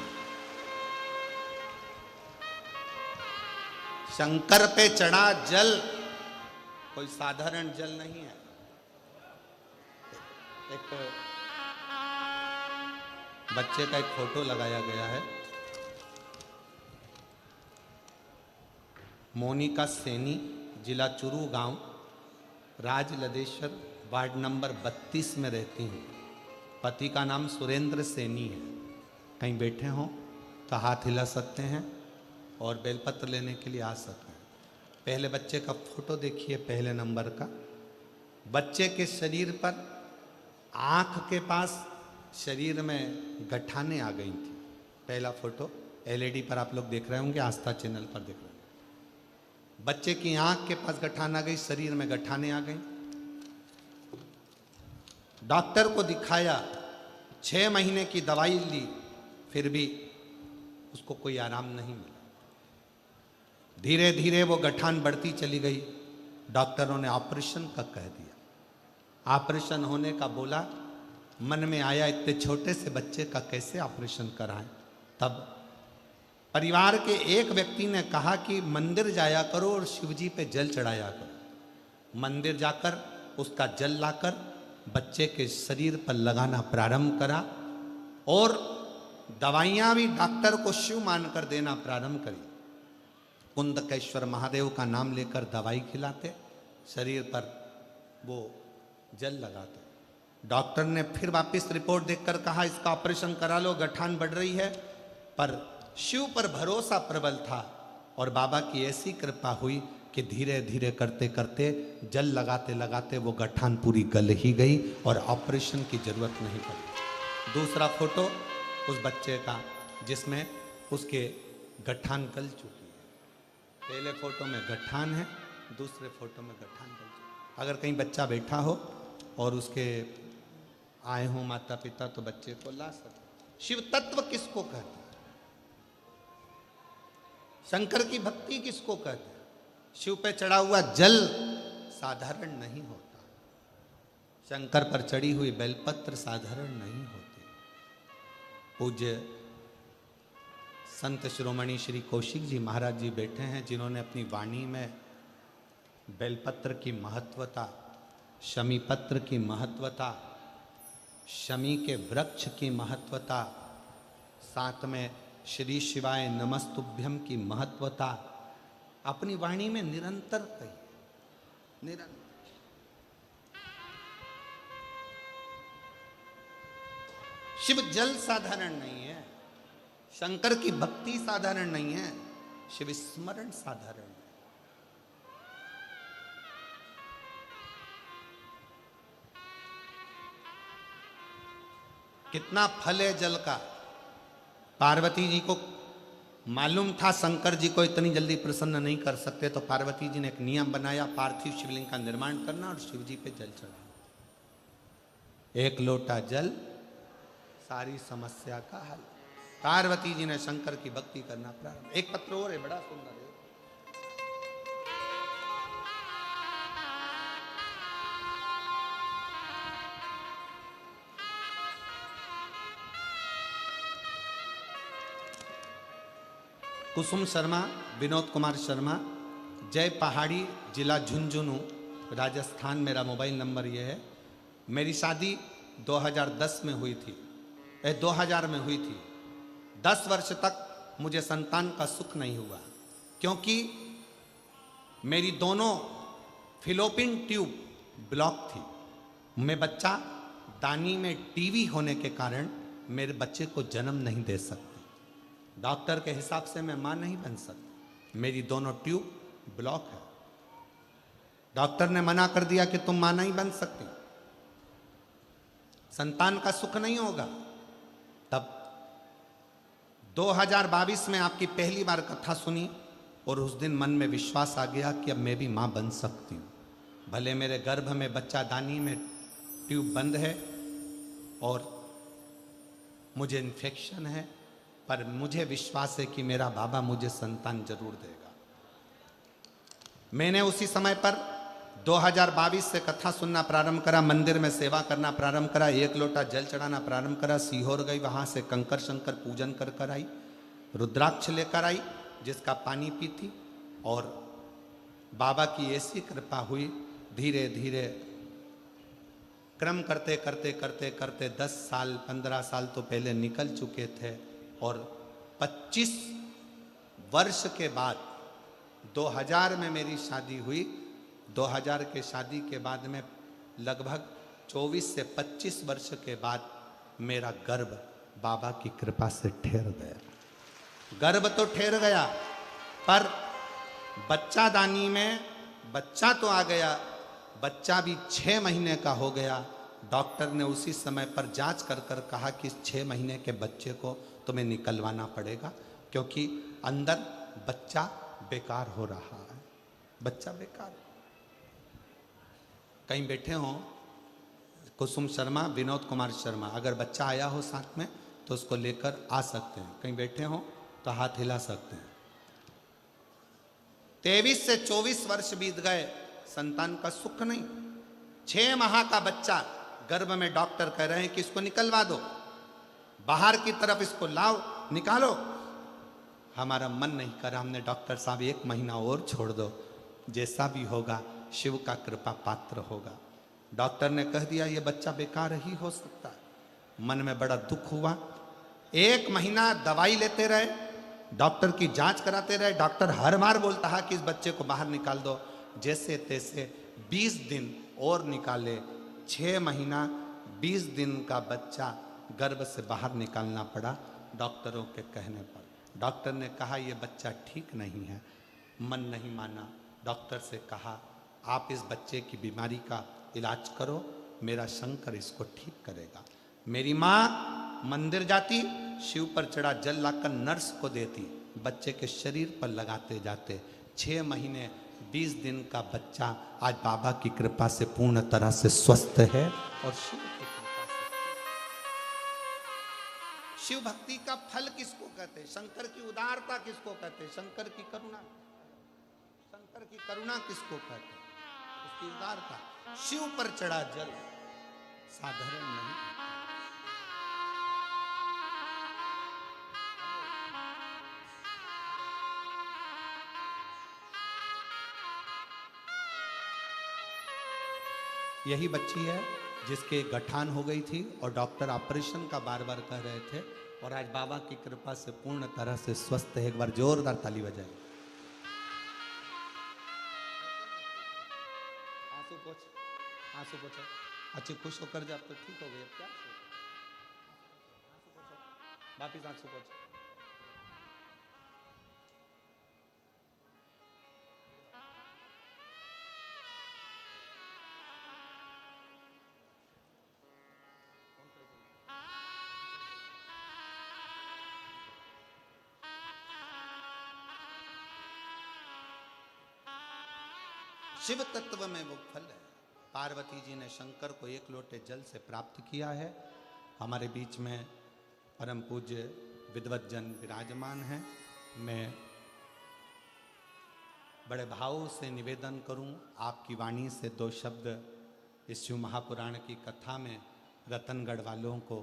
शंकर पे चढ़ा जल कोई साधारण जल नहीं है। एक बच्चे का एक फोटो लगाया गया है, मोनिका सैनी, जिला चुरू गांव, राज लदेश्वर वार्ड नंबर 32 में रहती हूँ। पति का नाम सुरेंद्र सैनी है। कहीं बैठे हों तो हाथ हिला सकते हैं और बेलपत्र लेने के लिए आ सकते हैं। पहले बच्चे का फोटो देखिए, पहले नंबर का। बच्चे के शरीर पर, आँख के पास, शरीर में गठाने आ गई थी। पहला फोटो एलईडी पर आप लोग देख रहे होंगे, आस्था चैनल पर देख रहे होंगे। बच्चे की आँख के पास गठान आ गई, शरीर में गठाने आ गई। डॉक्टर को दिखाया, 6 महीने की दवाई ली, फिर भी उसको कोई आराम नहीं मिला। धीरे धीरे वो गठान बढ़ती चली गई। डॉक्टरों ने ऑपरेशन का कह दिया। ऑपरेशन होने का बोला, मन में आया इतने छोटे से बच्चे का कैसे ऑपरेशन कराएं। तब परिवार के एक व्यक्ति ने कहा कि मंदिर जाया करो और शिवजी पे जल चढ़ाया करो। मंदिर जाकर उसका जल लाकर बच्चे के शरीर पर लगाना प्रारंभ करा और दवाइयां भी डॉक्टर को शिव मानकर देना प्रारंभ करी। कुंदकेश्वर महादेव का नाम लेकर दवाई खिलाते, शरीर पर वो जल लगाते। डॉक्टर ने फिर वापस रिपोर्ट देखकर कहा इसका ऑपरेशन करा लो, गठान बढ़ रही है। पर शिव पर भरोसा प्रबल था और बाबा की ऐसी कृपा हुई कि धीरे धीरे करते करते, जल लगाते लगाते वो गठान पूरी गल ही गई और ऑपरेशन की जरूरत नहीं पड़ी। दूसरा फोटो उस बच्चे का जिसमें उसके गठान गल चुकी है। पहले फोटो में गठान है, दूसरे फोटो में गठान गल चुकी है। अगर कहीं बच्चा बैठा हो और उसके आए हों माता पिता तो बच्चे को ला सकते। शिव तत्व किसको कहते हैं? शंकर की भक्ति किसको कहते हैं? शिव पे चढ़ा हुआ जल साधारण नहीं होता। शंकर पर चढ़ी हुई बेलपत्र साधारण नहीं होती। पूज्य संत शिरोमणि श्री कौशिक जी महाराज जी बैठे हैं, जिन्होंने अपनी वाणी में बेलपत्र की महत्वता, शमी पत्र की महत्वता, शमी के वृक्ष की महत्वता, साथ में श्री शिवाय नमस्तुभ्यम की महत्वता अपनी वाणी में निरंतर कही। निरंतर शिव जल साधारण नहीं है, शंकर की भक्ति साधारण नहीं है, शिव स्मरण साधारण है। कितना फल है जल का। पार्वती जी को मालूम था शंकर जी को इतनी जल्दी प्रसन्न नहीं कर सकते, तो पार्वती जी ने एक नियम बनाया, पार्थिव शिवलिंग का निर्माण करना और शिव जी पे जल चढ़ाना। 1 लोटा जल, सारी समस्या का हल। पार्वती जी ने शंकर की भक्ति करना प्रारंभ। एक पत्र और है, बड़ा सुंदर है। कुसुम शर्मा, विनोद कुमार शर्मा, जय पहाड़ी, जिला झुंझुनू, राजस्थान। मेरा मोबाइल नंबर ये है। मेरी शादी 2010 में हुई थी, 2000 में हुई थी। 10 वर्ष तक मुझे संतान का सुख नहीं हुआ, क्योंकि मेरी दोनों फिलोपिन ट्यूब ब्लॉक थी। मैं बच्चा दानी में टीवी होने के कारण मेरे बच्चे को जन्म नहीं दे सकती। डॉक्टर के हिसाब से मैं मां नहीं बन सकती, मेरी दोनों ट्यूब ब्लॉक है। डॉक्टर ने मना कर दिया कि तुम मां नहीं बन सकती, संतान का सुख नहीं होगा। तब 2022 में आपकी पहली बार कथा सुनी और उस दिन मन में विश्वास आ गया कि अब मैं भी मां बन सकती हूं। भले मेरे गर्भ में बच्चा दानी में ट्यूब बंद है और मुझे इन्फेक्शन है, पर मुझे विश्वास है कि मेरा बाबा मुझे संतान जरूर देगा। मैंने उसी समय पर 2022 से कथा सुनना प्रारंभ करा, मंदिर में सेवा करना प्रारंभ करा, 1 लोटा जल चढ़ाना प्रारंभ करा। सीहोर गई, वहां से कंकर शंकर पूजन कर आई, रुद्राक्ष लेकर आई जिसका पानी पी थी। और बाबा की ऐसी कृपा हुई, धीरे धीरे क्रम करते करते करते करते 10 साल 15 साल तो पहले निकल चुके थे और 25 वर्ष के बाद 2000 में मेरी शादी हुई। 2000 के शादी के बाद में लगभग 24 से 25 वर्ष के बाद मेरा गर्भ बाबा की कृपा से ठहर गया। गर्भ तो ठहर गया, पर बच्चा दानी में बच्चा तो आ गया, बच्चा भी 6 महीने का हो गया। डॉक्टर ने उसी समय पर जांच कर कर कहा कि इस 6 महीने के बच्चे को तुम्हें निकलवाना पड़ेगा, क्योंकि अंदर बच्चा बेकार हो रहा है, बच्चा बेकार। कहीं बैठे हो कुसुम शर्मा, विनोद कुमार शर्मा, अगर बच्चा आया हो साथ में तो उसको लेकर आ सकते हैं। कहीं बैठे हो तो हाथ हिला सकते हैं। 23 से 24 वर्ष बीत गए, संतान का सुख नहीं। 6 माह का बच्चा गर्भ में, डॉक्टर कह रहे हैं कि इसको निकलवा दो, बाहर की तरफ इसको लाओ, निकालो। हमारा मन नहीं करा, हमने डॉक्टर साहब 1 महीना और छोड़ दो, जैसा भी होगा शिव का कृपा पात्र होगा। डॉक्टर ने कह दिया ये बच्चा बेकार ही हो सकता है। मन में बड़ा दुख हुआ। 1 महीना दवाई लेते रहे, डॉक्टर की जांच कराते रहे। डॉक्टर हर बार बोलता है कि इस बच्चे को बाहर निकाल दो। जैसे तैसे 20 दिन और निकाले, 6 महीना 20 दिन का बच्चा गर्भ से बाहर निकालना पड़ा डॉक्टरों के कहने पर। डॉक्टर ने कहा ये बच्चा ठीक नहीं है। मन नहीं माना, डॉक्टर से कहा आप इस बच्चे की बीमारी का इलाज करो, मेरा शंकर इसको ठीक करेगा। मेरी माँ मंदिर जाती, शिव पर चढ़ा जल लाकर नर्स को देती, बच्चे के शरीर पर लगाते जाते। 6 महीने 20 दिन का बच्चा आज बाबा की कृपा से पूर्ण तरह से स्वस्थ है। और शिव की कृपा से, शिव भक्ति का फल किसको कहते हैं? शंकर की उदारता किसको कहते हैं? शंकर की करुणा। शंकर की करुणा किसको कहते हैं? उसकी उदारता। शिव पर चढ़ा जल साधारण नहीं। यही बच्ची है जिसके गठान हो गई थी और डॉक्टर ऑपरेशन का बार बार कह रहे थे, और आज बाबा की कृपा से पूर्ण तरह से स्वस्थ है। एक बार जोरदार ताली बजाए। आंसू पोछ, आंसू पोछो। अच्छी खुश होकर जब तो ठीक हो गई। अब क्या आंसू पोछो, वापिस आंसू पोछो। शिव तत्व में वो फल है। पार्वती जी ने शंकर को 1 लोटे जल से प्राप्त किया है। हमारे बीच में परम पूज्य विद्वत जन विराजमान हैं। मैं बड़े भाव से निवेदन करूं, आपकी वाणी से 2 शब्द इस शिव महापुराण की कथा में रतनगढ़ वालों को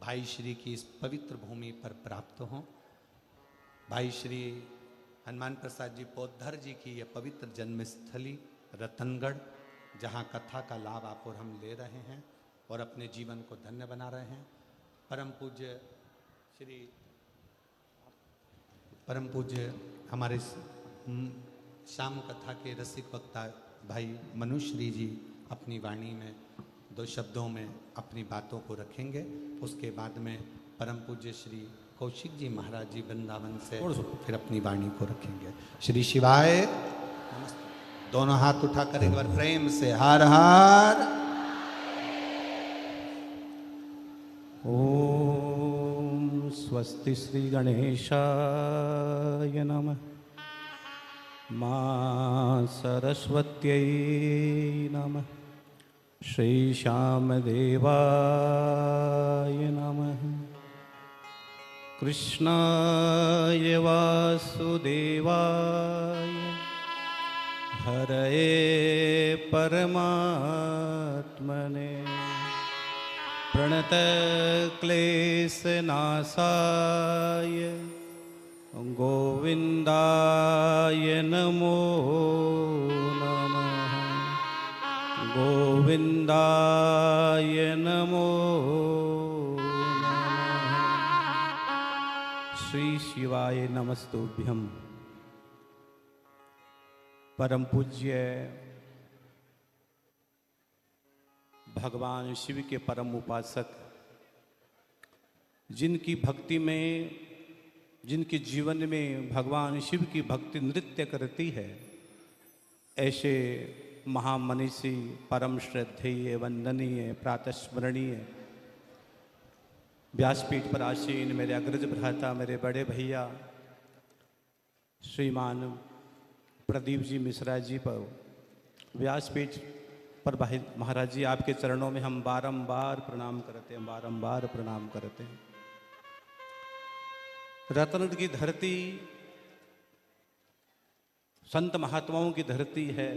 भाई श्री की इस पवित्र भूमि पर प्राप्त हों। भाई श्री हनुमान प्रसाद जी पोद्धर जी की ये पवित्र जन्मस्थली रतनगढ़, जहाँ कथा का लाभ आप और हम ले रहे हैं और अपने जीवन को धन्य बना रहे हैं। परम पूज्य हमारे शाम कथा के रसिक वक्ता भाई मनुश्री जी अपनी वाणी में 2 शब्दों में अपनी बातों को रखेंगे। उसके बाद में परम पूज्य श्री कौशिक जी महाराज जी वृंदावन से फिर अपनी वाणी को रखेंगे। श्री शिवाय नमस्ते। दोनों हाथ उठाकर एक बार प्रेम से हर हर। ओम स्वस्ति श्री गणेशाय नमः। मां सरस्वत्यै नमः। श्री श्यामदेवाय नमः। कृष्णाय वासुदेवाय हरये परमात्मने प्रणतक्लेशनाशाय गोविन्दाय नमो नमः। गोविन्दाय नमो श्री शिवाय नमस्तुभ्यम। परम पूज्य भगवान शिव के परम उपासक, जिनकी भक्ति में, जिनके जीवन में भगवान शिव की भक्ति नृत्य करती है, ऐसे महामनीषी, परम श्रद्धेय, वंदनीय, प्रातस्मरणीय, व्यासपीठ पर आसीन मेरे अग्रज भ्राता, मेरे बड़े भैया श्रीमान प्रदीप जी मिश्रा जी पर व्यासपीठ पर भाई महाराज जी आपके चरणों में हम बारंबार प्रणाम करते हैं, बारंबार प्रणाम करते हैं। रत्नगढ़ की धरती संत महात्माओं की धरती है,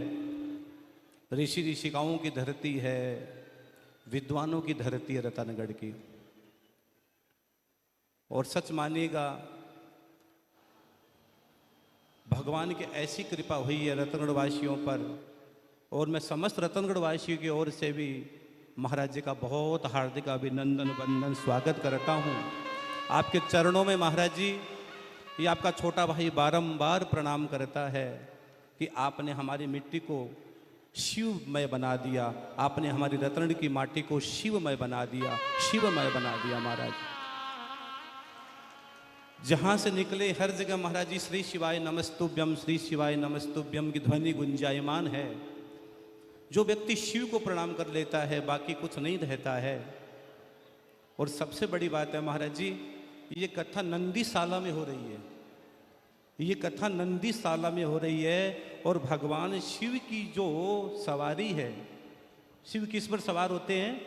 ऋषि ऋषिकाओं की धरती है, विद्वानों की धरती है रतनगढ़ की। और सच मानिएगा, भगवान की ऐसी कृपा हुई है रतनगढ़ वासियों पर, और मैं समस्त रतनगढ़ वासियों की ओर से भी महाराज जी का बहुत हार्दिक अभिनंदन वंदन स्वागत करता हूँ। आपके चरणों में महाराज जी, ये आपका छोटा भाई बारंबार प्रणाम करता है कि आपने हमारी मिट्टी को शिवमय बना दिया, आपने हमारी रतनगढ़ की माटी को शिवमय बना दिया, शिवमय बना दिया महाराज। जहाँ से निकले हर जगह महाराज जी श्री शिवाय नमस्तुभ्यम, श्री शिवाय नमस्तुभ्यम की ध्वनि गुंजायमान है। जो व्यक्ति शिव को प्रणाम कर लेता है, बाकी कुछ नहीं रहता है। और सबसे बड़ी बात है महाराज जी, ये कथा नंदीशाला में हो रही है, ये कथा नंदीशाला में हो रही है। और भगवान शिव की जो सवारी है, शिव किस पर सवार होते हैं?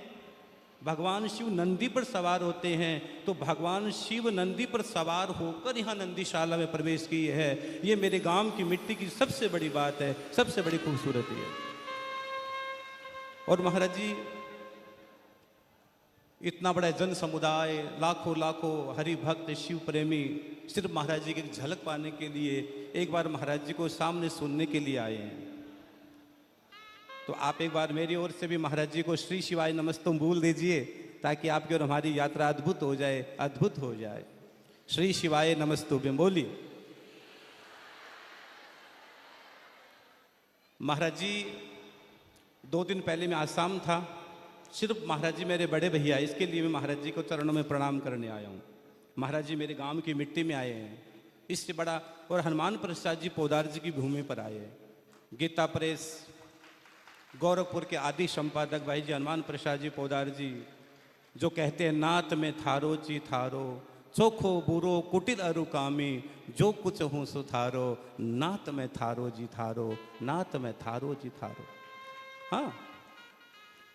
भगवान शिव नंदी पर सवार होते हैं। तो भगवान शिव नंदी पर सवार होकर यहाँ नंदीशाला में प्रवेश किए है। ये मेरे गांव की मिट्टी की सबसे बड़ी बात है, सबसे बड़ी खूबसूरती है। और महाराज जी, इतना बड़ा जन समुदाय, लाखों लाखों हरि भक्त शिव प्रेमी सिर्फ महाराज जी की झलक पाने के लिए एक बार महाराज जी को सामने सुनने के लिए आए हैं। तो आप एक बार मेरी ओर से भी महाराज जी को श्री शिवाय नमस्तुम बोल दीजिए, ताकि आपकी और हमारी यात्रा अद्भुत हो जाए, अद्भुत हो जाए। श्री शिवाय नमस्तुभ्यम बोलिए। महाराज जी, 2 दिन पहले मैं आसाम था, सिर्फ महाराज जी मेरे बड़े भैया, इसके लिए मैं महाराज जी को चरणों में प्रणाम करने आया हूँ। महाराज जी मेरे गांव की मिट्टी में आए हैं, इससे बड़ा। और हनुमान प्रसाद जी पोदार जी की भूमि पर आए हैं। गीता प्रेस गोरखपुर के आदि संपादक भाई जी हनुमान प्रसाद जी पोदार जी, जो कहते हैं नात में थारो जी थारो, चोखो बुरो कुटिल अरु कामी, जो कुछ हूँ सो थारो, नात में थारो जी थारो, नात में थारो जी थारो। हाँ,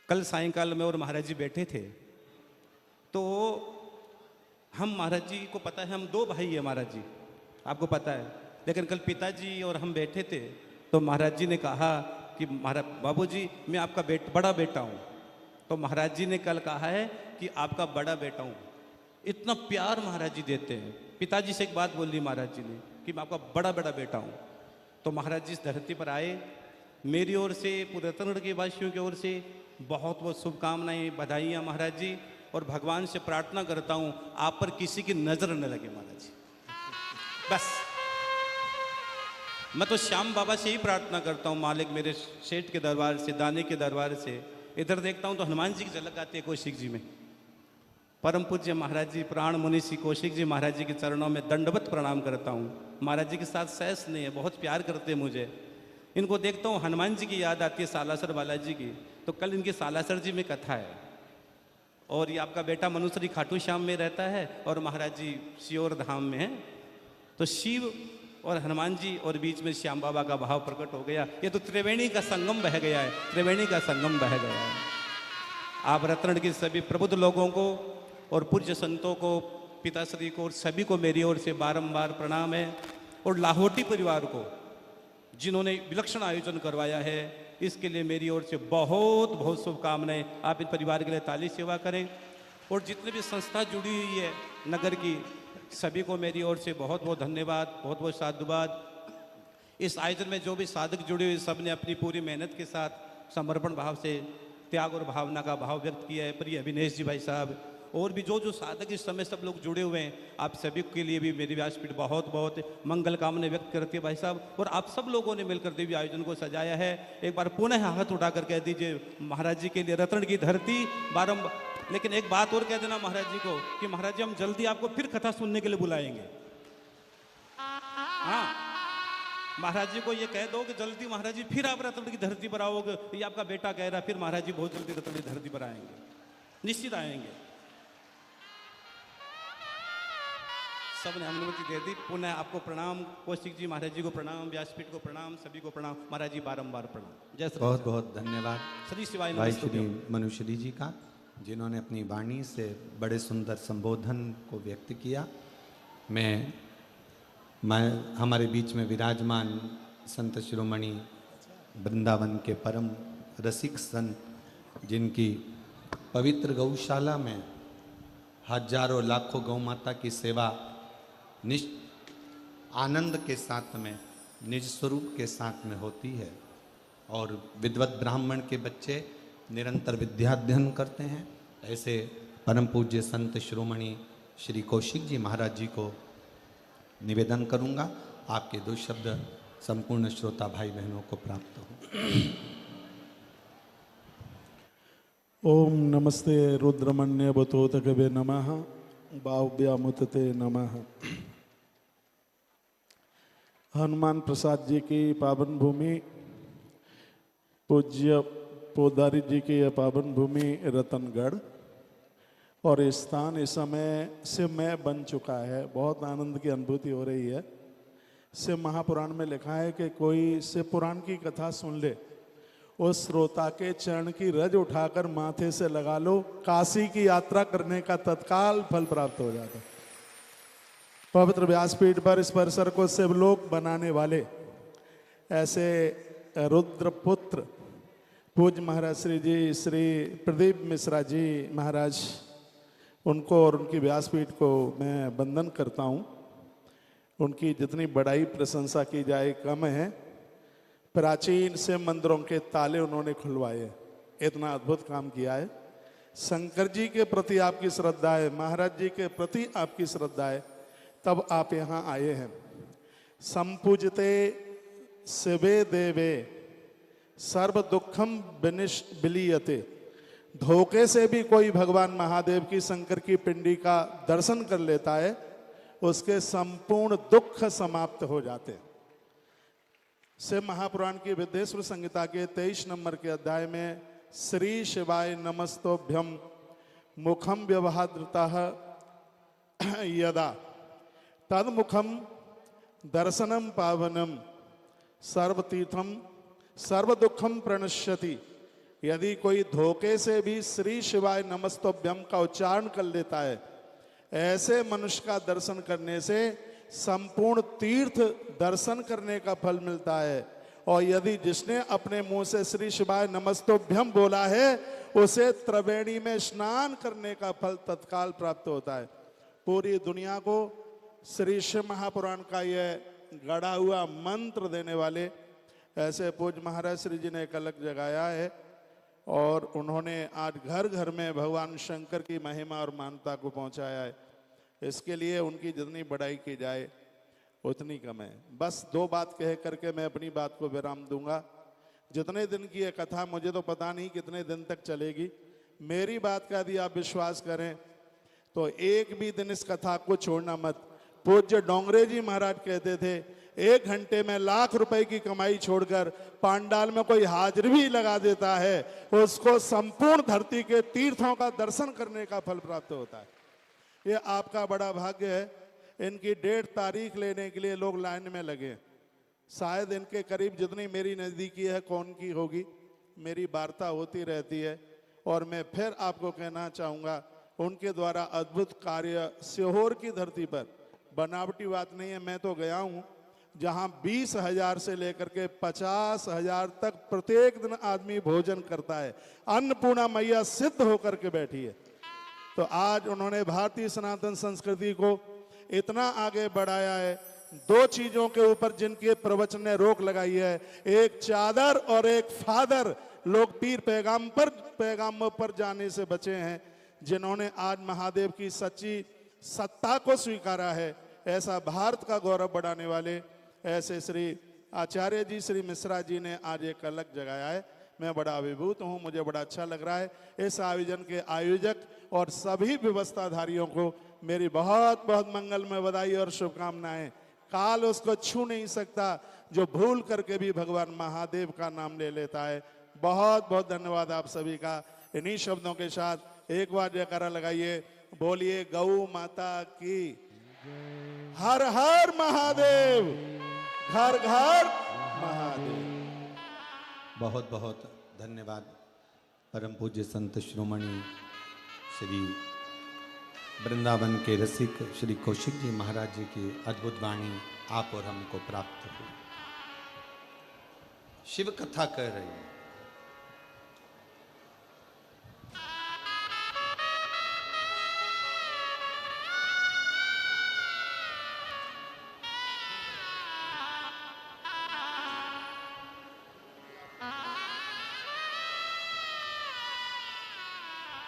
कल सायंकाल में और महाराज जी बैठे थे, तो हम महाराज जी को पता है हम 2 भाई हैं महाराज जी, आपको पता है। लेकिन कल पिताजी और हम बैठे थे, तो महाराज जी ने कहा कि महाराज बाबूजी, मैं आपका बड़ा बेटा हूँ। तो महाराज जी ने कल कहा है कि आपका बड़ा बेटा हूँ। इतना प्यार महाराज जी देते हैं। पिताजी से एक बात बोल दी महाराज जी ने कि मैं आपका बड़ा बेटा हूँ। तो महाराज जी इस धरती पर आए, मेरी ओर से, पूरे रतनगढ़ के वासियों की ओर से बहुत बहुत शुभकामनाएं, बधाइयाँ महाराज जी। और भगवान से प्रार्थना करता हूँ आप पर किसी की नजर न लगे महाराज जी, बस। मैं तो श्याम बाबा से ही प्रार्थना करता हूँ, मालिक मेरे सेठ के दरबार से, दाने के दरबार से। इधर देखता हूँ तो हनुमान जी की झलक आती है कौशिक जी में। परम पूज्य महाराज जी, प्राण मुनि श्री कौशिक जी महाराज जी के चरणों में दंडवत प्रणाम करता हूँ। महाराज जी के साथ सहस नहीं है, बहुत प्यार करते हैं मुझे। इनको देखता हूँ हनुमान जी की याद आती है, सालासर बालाजी की। तो कल इनकी सालासर जी में कथा है, और ये आपका बेटा मनुश्री खाटू श्याम में रहता है, और महाराज जी सियोर धाम में है। तो शिव और हनुमान जी और बीच में श्याम बाबा का भाव प्रकट हो गया। ये तो त्रिवेणी का संगम बह गया है, त्रिवेणी का संगम बह गया है। आप रत्नगढ़ के सभी प्रबुद्ध लोगों को और पूज्य संतों को, पिताश्री को और सभी को मेरी ओर से बारंबार प्रणाम है। और लाहौटी परिवार को, जिन्होंने विलक्षण आयोजन करवाया है, इसके लिए मेरी ओर से बहुत बहुत शुभकामनाएं। आप इन परिवार के लिए ताली सेवा करें। और जितने भी संस्था जुड़ी हुई है नगर की, सभी को मेरी ओर से बहुत बहुत धन्यवाद, बहुत बहुत साधुवाद। इस आयोजन में जो भी साधक जुड़े हुए, सब ने अपनी पूरी मेहनत के साथ समर्पण भाव से, त्याग और भावना का भाव व्यक्त किया है। प्रिय अभिनेश जी भाई साहब, और भी जो जो साधक इस समय सब लोग जुड़े हुए हैं, आप सभी के लिए भी मेरी व्यासपीठ बहुत बहुत मंगल कामना व्यक्त करती है भाई साहब। और आप सब लोगों ने मिलकर देवी आयोजन को सजाया है। एक बार पुनः हाथ उठाकर कह दीजिए महाराज जी के लिए रतन की धरती बारंबार। लेकिन एक बात और कह देना महाराज जी को कि महाराज जी हम जल्दी आपको फिर कथा सुनने के लिए बुलाएंगे। हाँ, महाराज जी को ये कह दो कि जल्दी महाराज जी फिर आप रतन की धरती पर आओगे। ये आपका बेटा कह रहा है, फिर महाराज जी बहुत जल्दी रतन की धरती पर आएंगे, निश्चित आएंगे। सबने अनुमति दे दी। पुनः आपको प्रणाम, कौशिक जी महाराज जी को प्रणाम, व्यासपीठ को प्रणाम, सभी को प्रणाम। महाराज जी बारंबार प्रणाम। जय श्री बहुत बहुत धन्यवाद श्री शिवाय भाई नमस्तुभ्यं। श्री मनुश्री जी का, जिन्होंने अपनी वाणी से बड़े सुंदर संबोधन को व्यक्त किया। मैं हमारे बीच में विराजमान संत शिरोमणि वृंदावन के परम रसिक संत, जिनकी पवित्र गौशाला में हजारों लाखों गौ माता की सेवा आनंद के साथ में, निज स्वरूप के साथ में होती है, और विद्वत ब्राह्मण के बच्चे निरंतर विद्याध्ययन करते हैं। ऐसे परम पूज्य संत शिरोमणि श्री कौशिक जी महाराज जी को निवेदन करूंगा, आपके दो शब्द संपूर्ण श्रोता भाई बहनों को प्राप्त हो। ओम नमस्ते रुद्रमण्य बतोतकवे नमः बाव्यामुतते नमः। हनुमान प्रसाद जी की पावन भूमि, पूज्य पोदारी जी की यह पावन भूमि रतनगढ़, और ये स्थान इस समय शिवमय बन चुका है। बहुत आनंद की अनुभूति हो रही है। शिव महापुराण में लिखा है कि कोई शिव पुराण की कथा सुन ले, उस श्रोता के चरण की रज उठाकर माथे से लगा लो, काशी की यात्रा करने का तत्काल फल प्राप्त हो जाता है। पवित्र व्यासपीठ पर इस परिसर को शिवलोक बनाने वाले ऐसे रुद्रपुत्र पूज्य महाराज श्री जी श्री प्रदीप मिश्रा जी महाराज, उनको और उनकी व्यासपीठ को मैं वंदन करता हूँ। उनकी जितनी बड़ाई प्रशंसा की जाए कम है। प्राचीन शिव मंदिरों के ताले उन्होंने खुलवाए, इतना अद्भुत काम किया है। शंकर जी के प्रति आपकी श्रद्धा है, महाराज जी के प्रति आपकी श्रद्धा है, तब आप यहाँ आए हैं। संपूजते शिवे देवे सर्व दुखम विलीयते। धोखे से भी कोई भगवान महादेव की, शंकर की पिंडी का दर्शन कर लेता है, उसके संपूर्ण दुख समाप्त हो जाते। शिव महापुराण की विद्येश्वर संहिता के 23 नंबर के अध्याय में श्री शिवाय नमस्तोभ्यम मुखम व्यवहाद्रतः यदा तदमुखम दर्शनम पावनम सर्वतीर्थम सर्वदुखम प्रणश्यति। यदि कोई धोखे से भी श्री शिवाय नमस्तोभ्यम का उच्चारण कर लेता है, ऐसे मनुष्य का दर्शन करने से संपूर्ण तीर्थ दर्शन करने का फल मिलता है। और यदि जिसने अपने मुंह से श्री शिवाय नमस्तोभ्यम बोला है, उसे त्रिवेणी में स्नान करने का फल तत्काल प्राप्त होता है। पूरी दुनिया को श्री शिव महापुराण का यह गढ़ा हुआ मंत्र देने वाले ऐसे पूज्य महाराज श्री जी ने एक अलग जगाया है, और उन्होंने आज घर घर में भगवान शंकर की महिमा और मान्यता को पहुंचाया है। इसके लिए उनकी जितनी बड़ाई की जाए उतनी कम है। बस दो बात कह करके मैं अपनी बात को विराम दूंगा। जितने दिन की ये कथा, मुझे तो पता नहीं कितने दिन तक चलेगी। मेरी बात का यदि आप विश्वास करें तो एक भी दिन इस कथा को छोड़ना मत। पूज्य डोंगरे जी महाराज कहते थे, 1 घंटे में लाख रुपए की कमाई छोड़कर पांडाल में कोई हाजिरी भी लगा देता है, उसको संपूर्ण धरती के तीर्थों का दर्शन करने का फल प्राप्त होता है। ये आपका बड़ा भाग्य है। इनकी डेट तारीख लेने के लिए लोग लाइन में लगे। शायद इनके करीब जितनी मेरी नज़दीकी है, कौन की होगी, मेरी वार्ता होती रहती है। और मैं फिर आपको कहना चाहूँगा, उनके द्वारा अद्भुत कार्य सीहोर की धरती पर, बनावटी बात नहीं है, मैं तो गया हूँ जहाँ 20,000 से लेकर के 50,000 तक प्रत्येक दिन आदमी भोजन करता है। अन्नपूर्णा मैया सिद्ध होकर के बैठी है। तो आज उन्होंने भारतीय सनातन संस्कृति को इतना आगे बढ़ाया है। 2 चीजों के ऊपर जिनके प्रवचन ने रोक लगाई है, एक चादर और एक फादर। लोग पीर पैगामों पर जाने से बचे हैं। जिन्होंने आज महादेव की सच्ची सत्ता को स्वीकारा है, ऐसा भारत का गौरव बढ़ाने वाले ऐसे श्री आचार्य जी, श्री मिश्रा जी ने आज एक अलग जगाया है। मैं बड़ा अभिभूत हूँ, मुझे बड़ा अच्छा लग रहा है। इस आयोजन के आयोजक और सभी व्यवस्थाधारियों को मेरी बहुत बहुत मंगलमय बधाई और शुभकामनाएं। काल उसको छू नहीं सकता जो भूल करके भी भगवान महादेव का नाम ले लेता है। बहुत बहुत धन्यवाद आप सभी का। इन्हीं शब्दों के साथ एक बार जयकारा लगाइए, बोलिए गौ माता की हर हर महादेव, घर घर महादेव। बहुत बहुत धन्यवाद परम पूज्य संत शिरोमणि श्री वृंदावन के रसिक श्री कौशिक जी महाराज जी की अद्भुत वाणी आप और हमको प्राप्त हुई। शिव कथा कह रही है।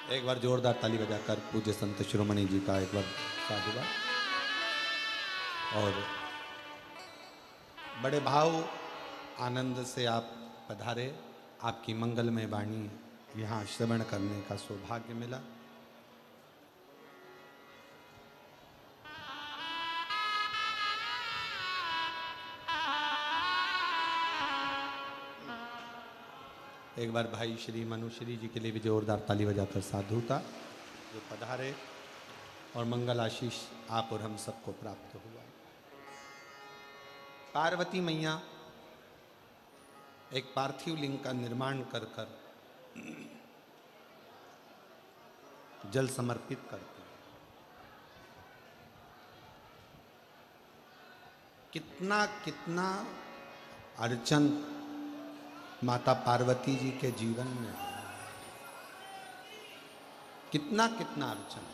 एक बार जोरदार ताली बजाकर पूज्य संत शिरोमणि जी का एक बार साधुवाद। और बड़े भाव आनंद से आप पधारे, आपकी मंगलमय वाणी यहाँ श्रवण करने का सौभाग्य मिला। एक बार भाई श्री मनुश्री जी के लिए भी जोरदार ताली बजाकर साधुता जो पधारे और मंगल आशीष आप और हम सबको प्राप्त हुआ। पार्वती मैया एक पार्थिव लिंग का निर्माण कर कर जल समर्पित करते हैं। कितना कितना अर्चन माता पार्वती जी के जीवन में, कितना कितना अर्चन।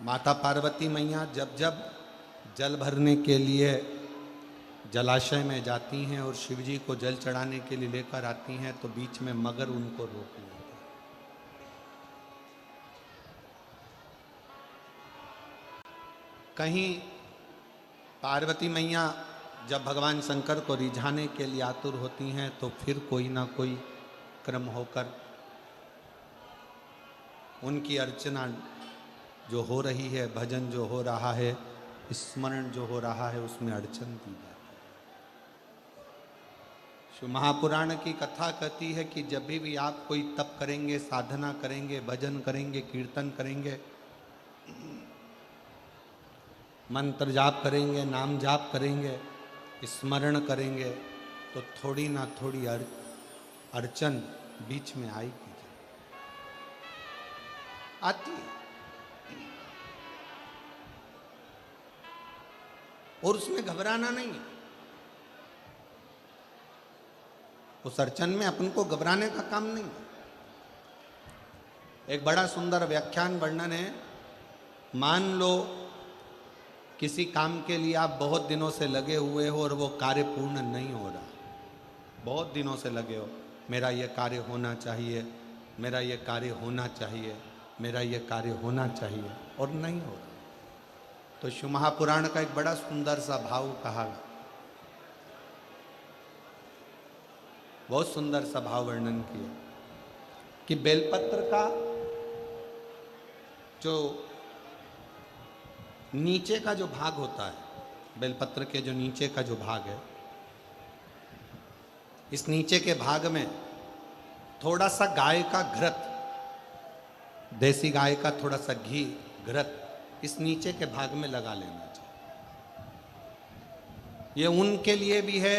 माता पार्वती मैया जब जब जल भरने के लिए जलाशय में जाती हैं और शिव जी को जल चढ़ाने के लिए लेकर आती हैं तो बीच में मगर उनको रोक लेता है। कहीं पार्वती मैया जब भगवान शंकर को रिझाने के लिए आतुर होती हैं तो फिर कोई ना कोई क्रम होकर उनकी अर्चना जो हो रही है, भजन जो हो रहा है, स्मरण जो हो रहा है, उसमें अड़चन दी जाती है। शिव महापुराण की कथा कहती है कि जब भी आप कोई तप करेंगे, साधना करेंगे, भजन करेंगे, कीर्तन करेंगे, मंत्र जाप करेंगे, नाम जाप करेंगे, स्मरण करेंगे तो थोड़ी ना थोड़ी अड़चन बीच में आएगी, आती है। और उसमें घबराना नहीं है। उस अड़चन में अपन को घबराने का काम नहीं है। एक बड़ा सुंदर व्याख्यान वर्णन है। मान लो किसी काम के लिए आप बहुत दिनों से लगे हुए हो और वो कार्य पूर्ण नहीं हो रहा, बहुत दिनों से लगे हो, मेरा ये कार्य होना चाहिए, मेरा ये कार्य होना चाहिए, मेरा ये कार्य होना चाहिए, और नहीं हो रहा। तो शिव महापुराण का एक बड़ा सुंदर सा भाव कहा, बहुत सुंदर सा भाव वर्णन किया कि बेलपत्र का जो नीचे का जो भाग होता है, बेलपत्र के जो नीचे का जो भाग है, इस नीचे के भाग में थोड़ा सा गाय का घृत, देसी गाय का थोड़ा सा घी घृत इस नीचे के भाग में लगा लेना चाहिए। ये उनके लिए भी है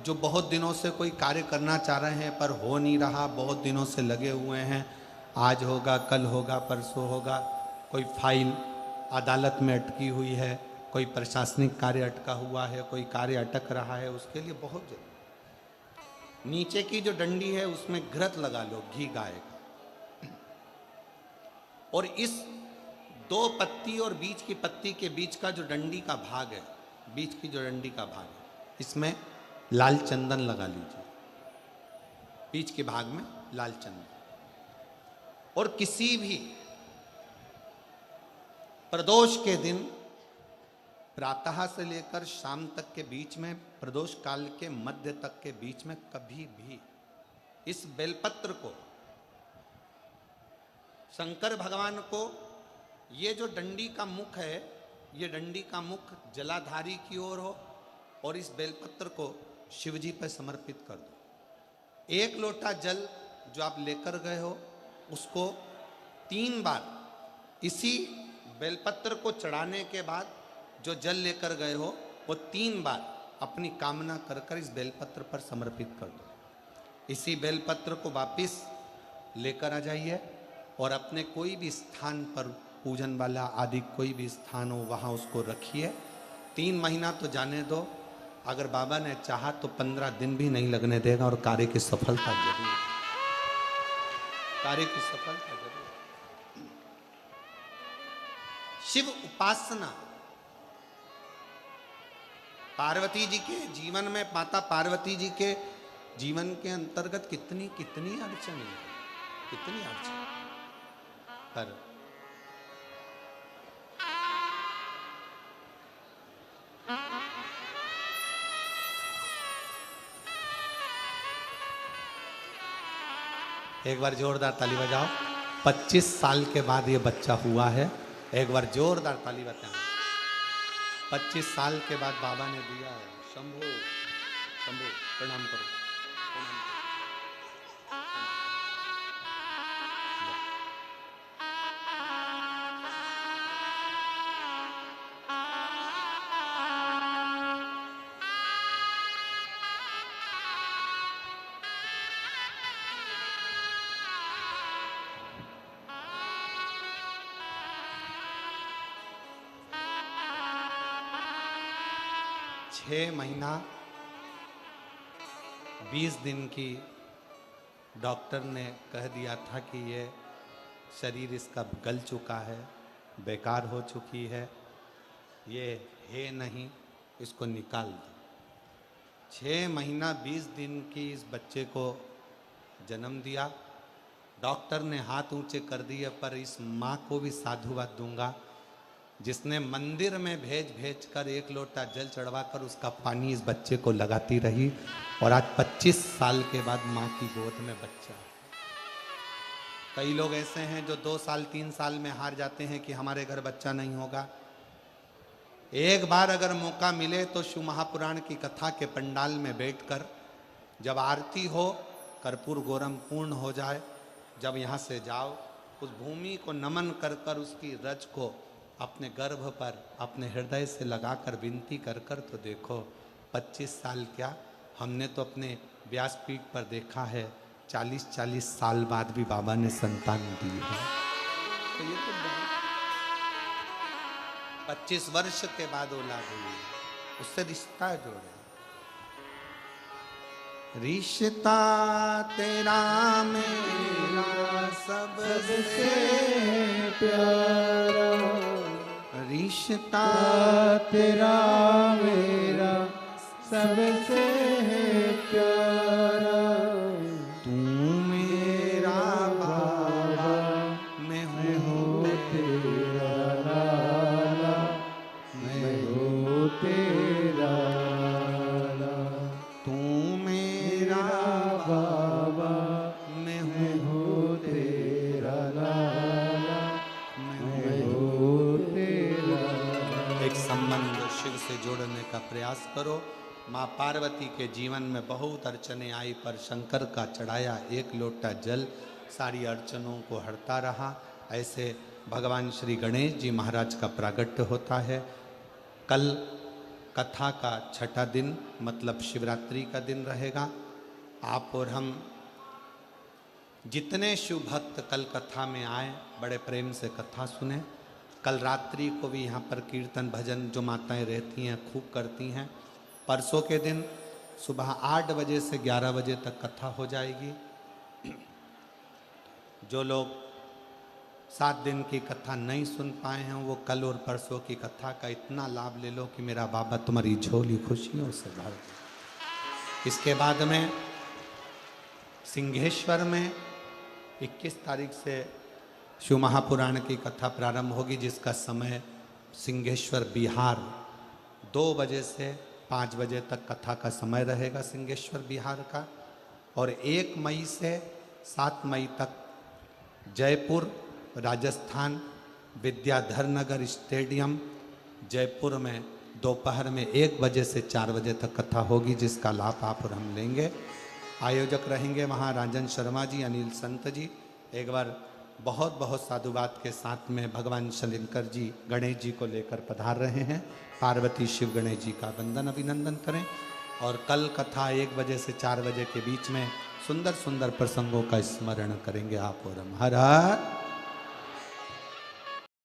जो बहुत दिनों से कोई कार्य करना चाह रहे हैं पर हो नहीं रहा, बहुत दिनों से लगे हुए हैं, आज होगा, कल होगा, परसों होगा, कोई फाइल अदालत में अटकी हुई है, कोई प्रशासनिक कार्य अटका हुआ है, कोई कार्य अटक रहा है, उसके लिए बहुत जरूरी। नीचे की जो डंडी है उसमें घृत लगा लो, घी गाय का, और इस दो पत्ती और बीच की पत्ती के बीच का जो डंडी का भाग है, बीच की जो डंडी का भाग है, इसमें लाल चंदन लगा लीजिए। बीच के भाग में लाल चंदन, और किसी भी प्रदोष के दिन प्रातः से लेकर शाम तक के बीच में, प्रदोष काल के मध्य तक के बीच में कभी भी इस बेलपत्र को शंकर भगवान को, ये जो डंडी का मुख है, ये डंडी का मुख जलाधारी की ओर हो और इस बेलपत्र को शिव जी पर समर्पित कर दो। 1 लोटा जल जो आप लेकर गए हो उसको 3 बार इसी बेलपत्र को चढ़ाने के बाद जो जल लेकर गए हो वो 3 बार अपनी कामना कर कर इस बेलपत्र पर समर्पित कर दो। इसी बेलपत्र को वापिस लेकर आ जाइए और अपने कोई भी स्थान पर, पूजन वाला आदि कोई भी स्थान हो वहाँ उसको रखिए। 3 महीना तो जाने दो, अगर बाबा ने चाहा तो 15 दिन भी नहीं लगने देगा और कार्य की सफलता जरूर, कार्य की सफलता जरूर। शिव उपासना पार्वती जी के जीवन में, माता पार्वती जी के जीवन के अंतर्गत कितनी कितनी अड़चने, कितनी अड़चन, पर एक बार जोरदार ताली बजाओ। 25 साल के बाद ये बच्चा हुआ है। एक बार जोरदार ताली बजाओ। 25 साल के बाद बाबा ने दिया है। शंभो शंभो, प्रणाम करो, प्रणाम करो। छः महीना 20 दिन की डॉक्टर ने कह दिया था कि ये शरीर इसका गल चुका है, बेकार हो चुकी है, ये है नहीं, इसको निकाल दो। 6 महीना 20 दिन की इस बच्चे को जन्म दिया। डॉक्टर ने हाथ ऊंचे कर दिए, पर इस माँ को भी साधुवाद दूंगा जिसने मंदिर में भेज भेज कर 1 लोटा जल चढ़वाकर उसका पानी इस बच्चे को लगाती रही, और आज 25 साल के बाद माँ की गोद में बच्चा। कई लोग ऐसे हैं जो 2 साल 3 साल में हार जाते हैं कि हमारे घर बच्चा नहीं होगा। एक बार अगर मौका मिले तो शिव महापुराण की कथा के पंडाल में बैठकर जब आरती हो, कर्पूर गौरम पूर्ण हो जाए, जब यहाँ से जाओ, उस भूमि को नमन कर कर उसकी रज को अपने गर्भ पर अपने हृदय से लगाकर विनती कर कर तो देखो 25 साल क्या, हमने तो अपने व्यासपीठ पर देखा है 40-40 साल बाद भी बाबा ने संतान दी है। तो ये तो 25 वर्ष के बाद औलाद हुई है, उससे रिश्ता जोड़े। रिश्ता तेरा मेरा सबसे प्यारा, रिश्ता तेरा मेरा सबसे प्यारा। तू मेरा बाबा, मैं हूँ तेरा लाला, मैं हूँ तेरा लाला। तू मेरा बाबा, मैं मैं हूँ तेरा लाला, मैं हूँ तेरा। एक संबंध शिव से जोड़ने का प्रयास करो। माँ पार्वती के जीवन में बहुत अड़चने आई, पर शंकर का चढ़ाया 1 लोटा जल सारी अड़चनों को हरता रहा। ऐसे भगवान श्री गणेश जी महाराज का प्रागट्य होता है। कल कथा का 6ठा दिन मतलब शिवरात्रि का दिन रहेगा। आप और हम जितने शिव भक्त कल कथा में आए, बड़े प्रेम से कथा सुने। कल रात्रि को भी यहाँ पर कीर्तन भजन जो माताएं रहती हैं खूब करती हैं। परसों के दिन सुबह 8 बजे से 11 बजे तक कथा हो जाएगी। जो लोग 7 दिन की कथा नहीं सुन पाए हैं वो कल और परसों की कथा का इतना लाभ ले लो कि मेरा बाबा तुम्हारी झोली खुशियों से भर दे। इसके बाद में सिंहेश्वर में 21 तारीख से शिव महापुराण की कथा प्रारंभ होगी, जिसका समय सिंहेश्वर बिहार 2 बजे से 5 बजे तक कथा का समय रहेगा सिंहेश्वर बिहार का। और 1 मई से 7 मई तक जयपुर राजस्थान विद्याधर नगर स्टेडियम जयपुर में दोपहर में 1 बजे से 4 बजे तक कथा होगी, जिसका लाभ आप और हम लेंगे। आयोजक रहेंगे वहाँ राजन शर्मा जी, अनिल संत जी। एक बार बहुत बहुत साधुवाद के साथ में भगवान शंकर जी गणेश जी को लेकर पधार रहे हैं। पार्वती शिव गणेश जी का वंदन अभिनंदन करें। और कल कथा 1 बजे से 4 बजे के बीच में सुंदर सुंदर प्रसंगों का स्मरण करेंगे आप और हम। हर हर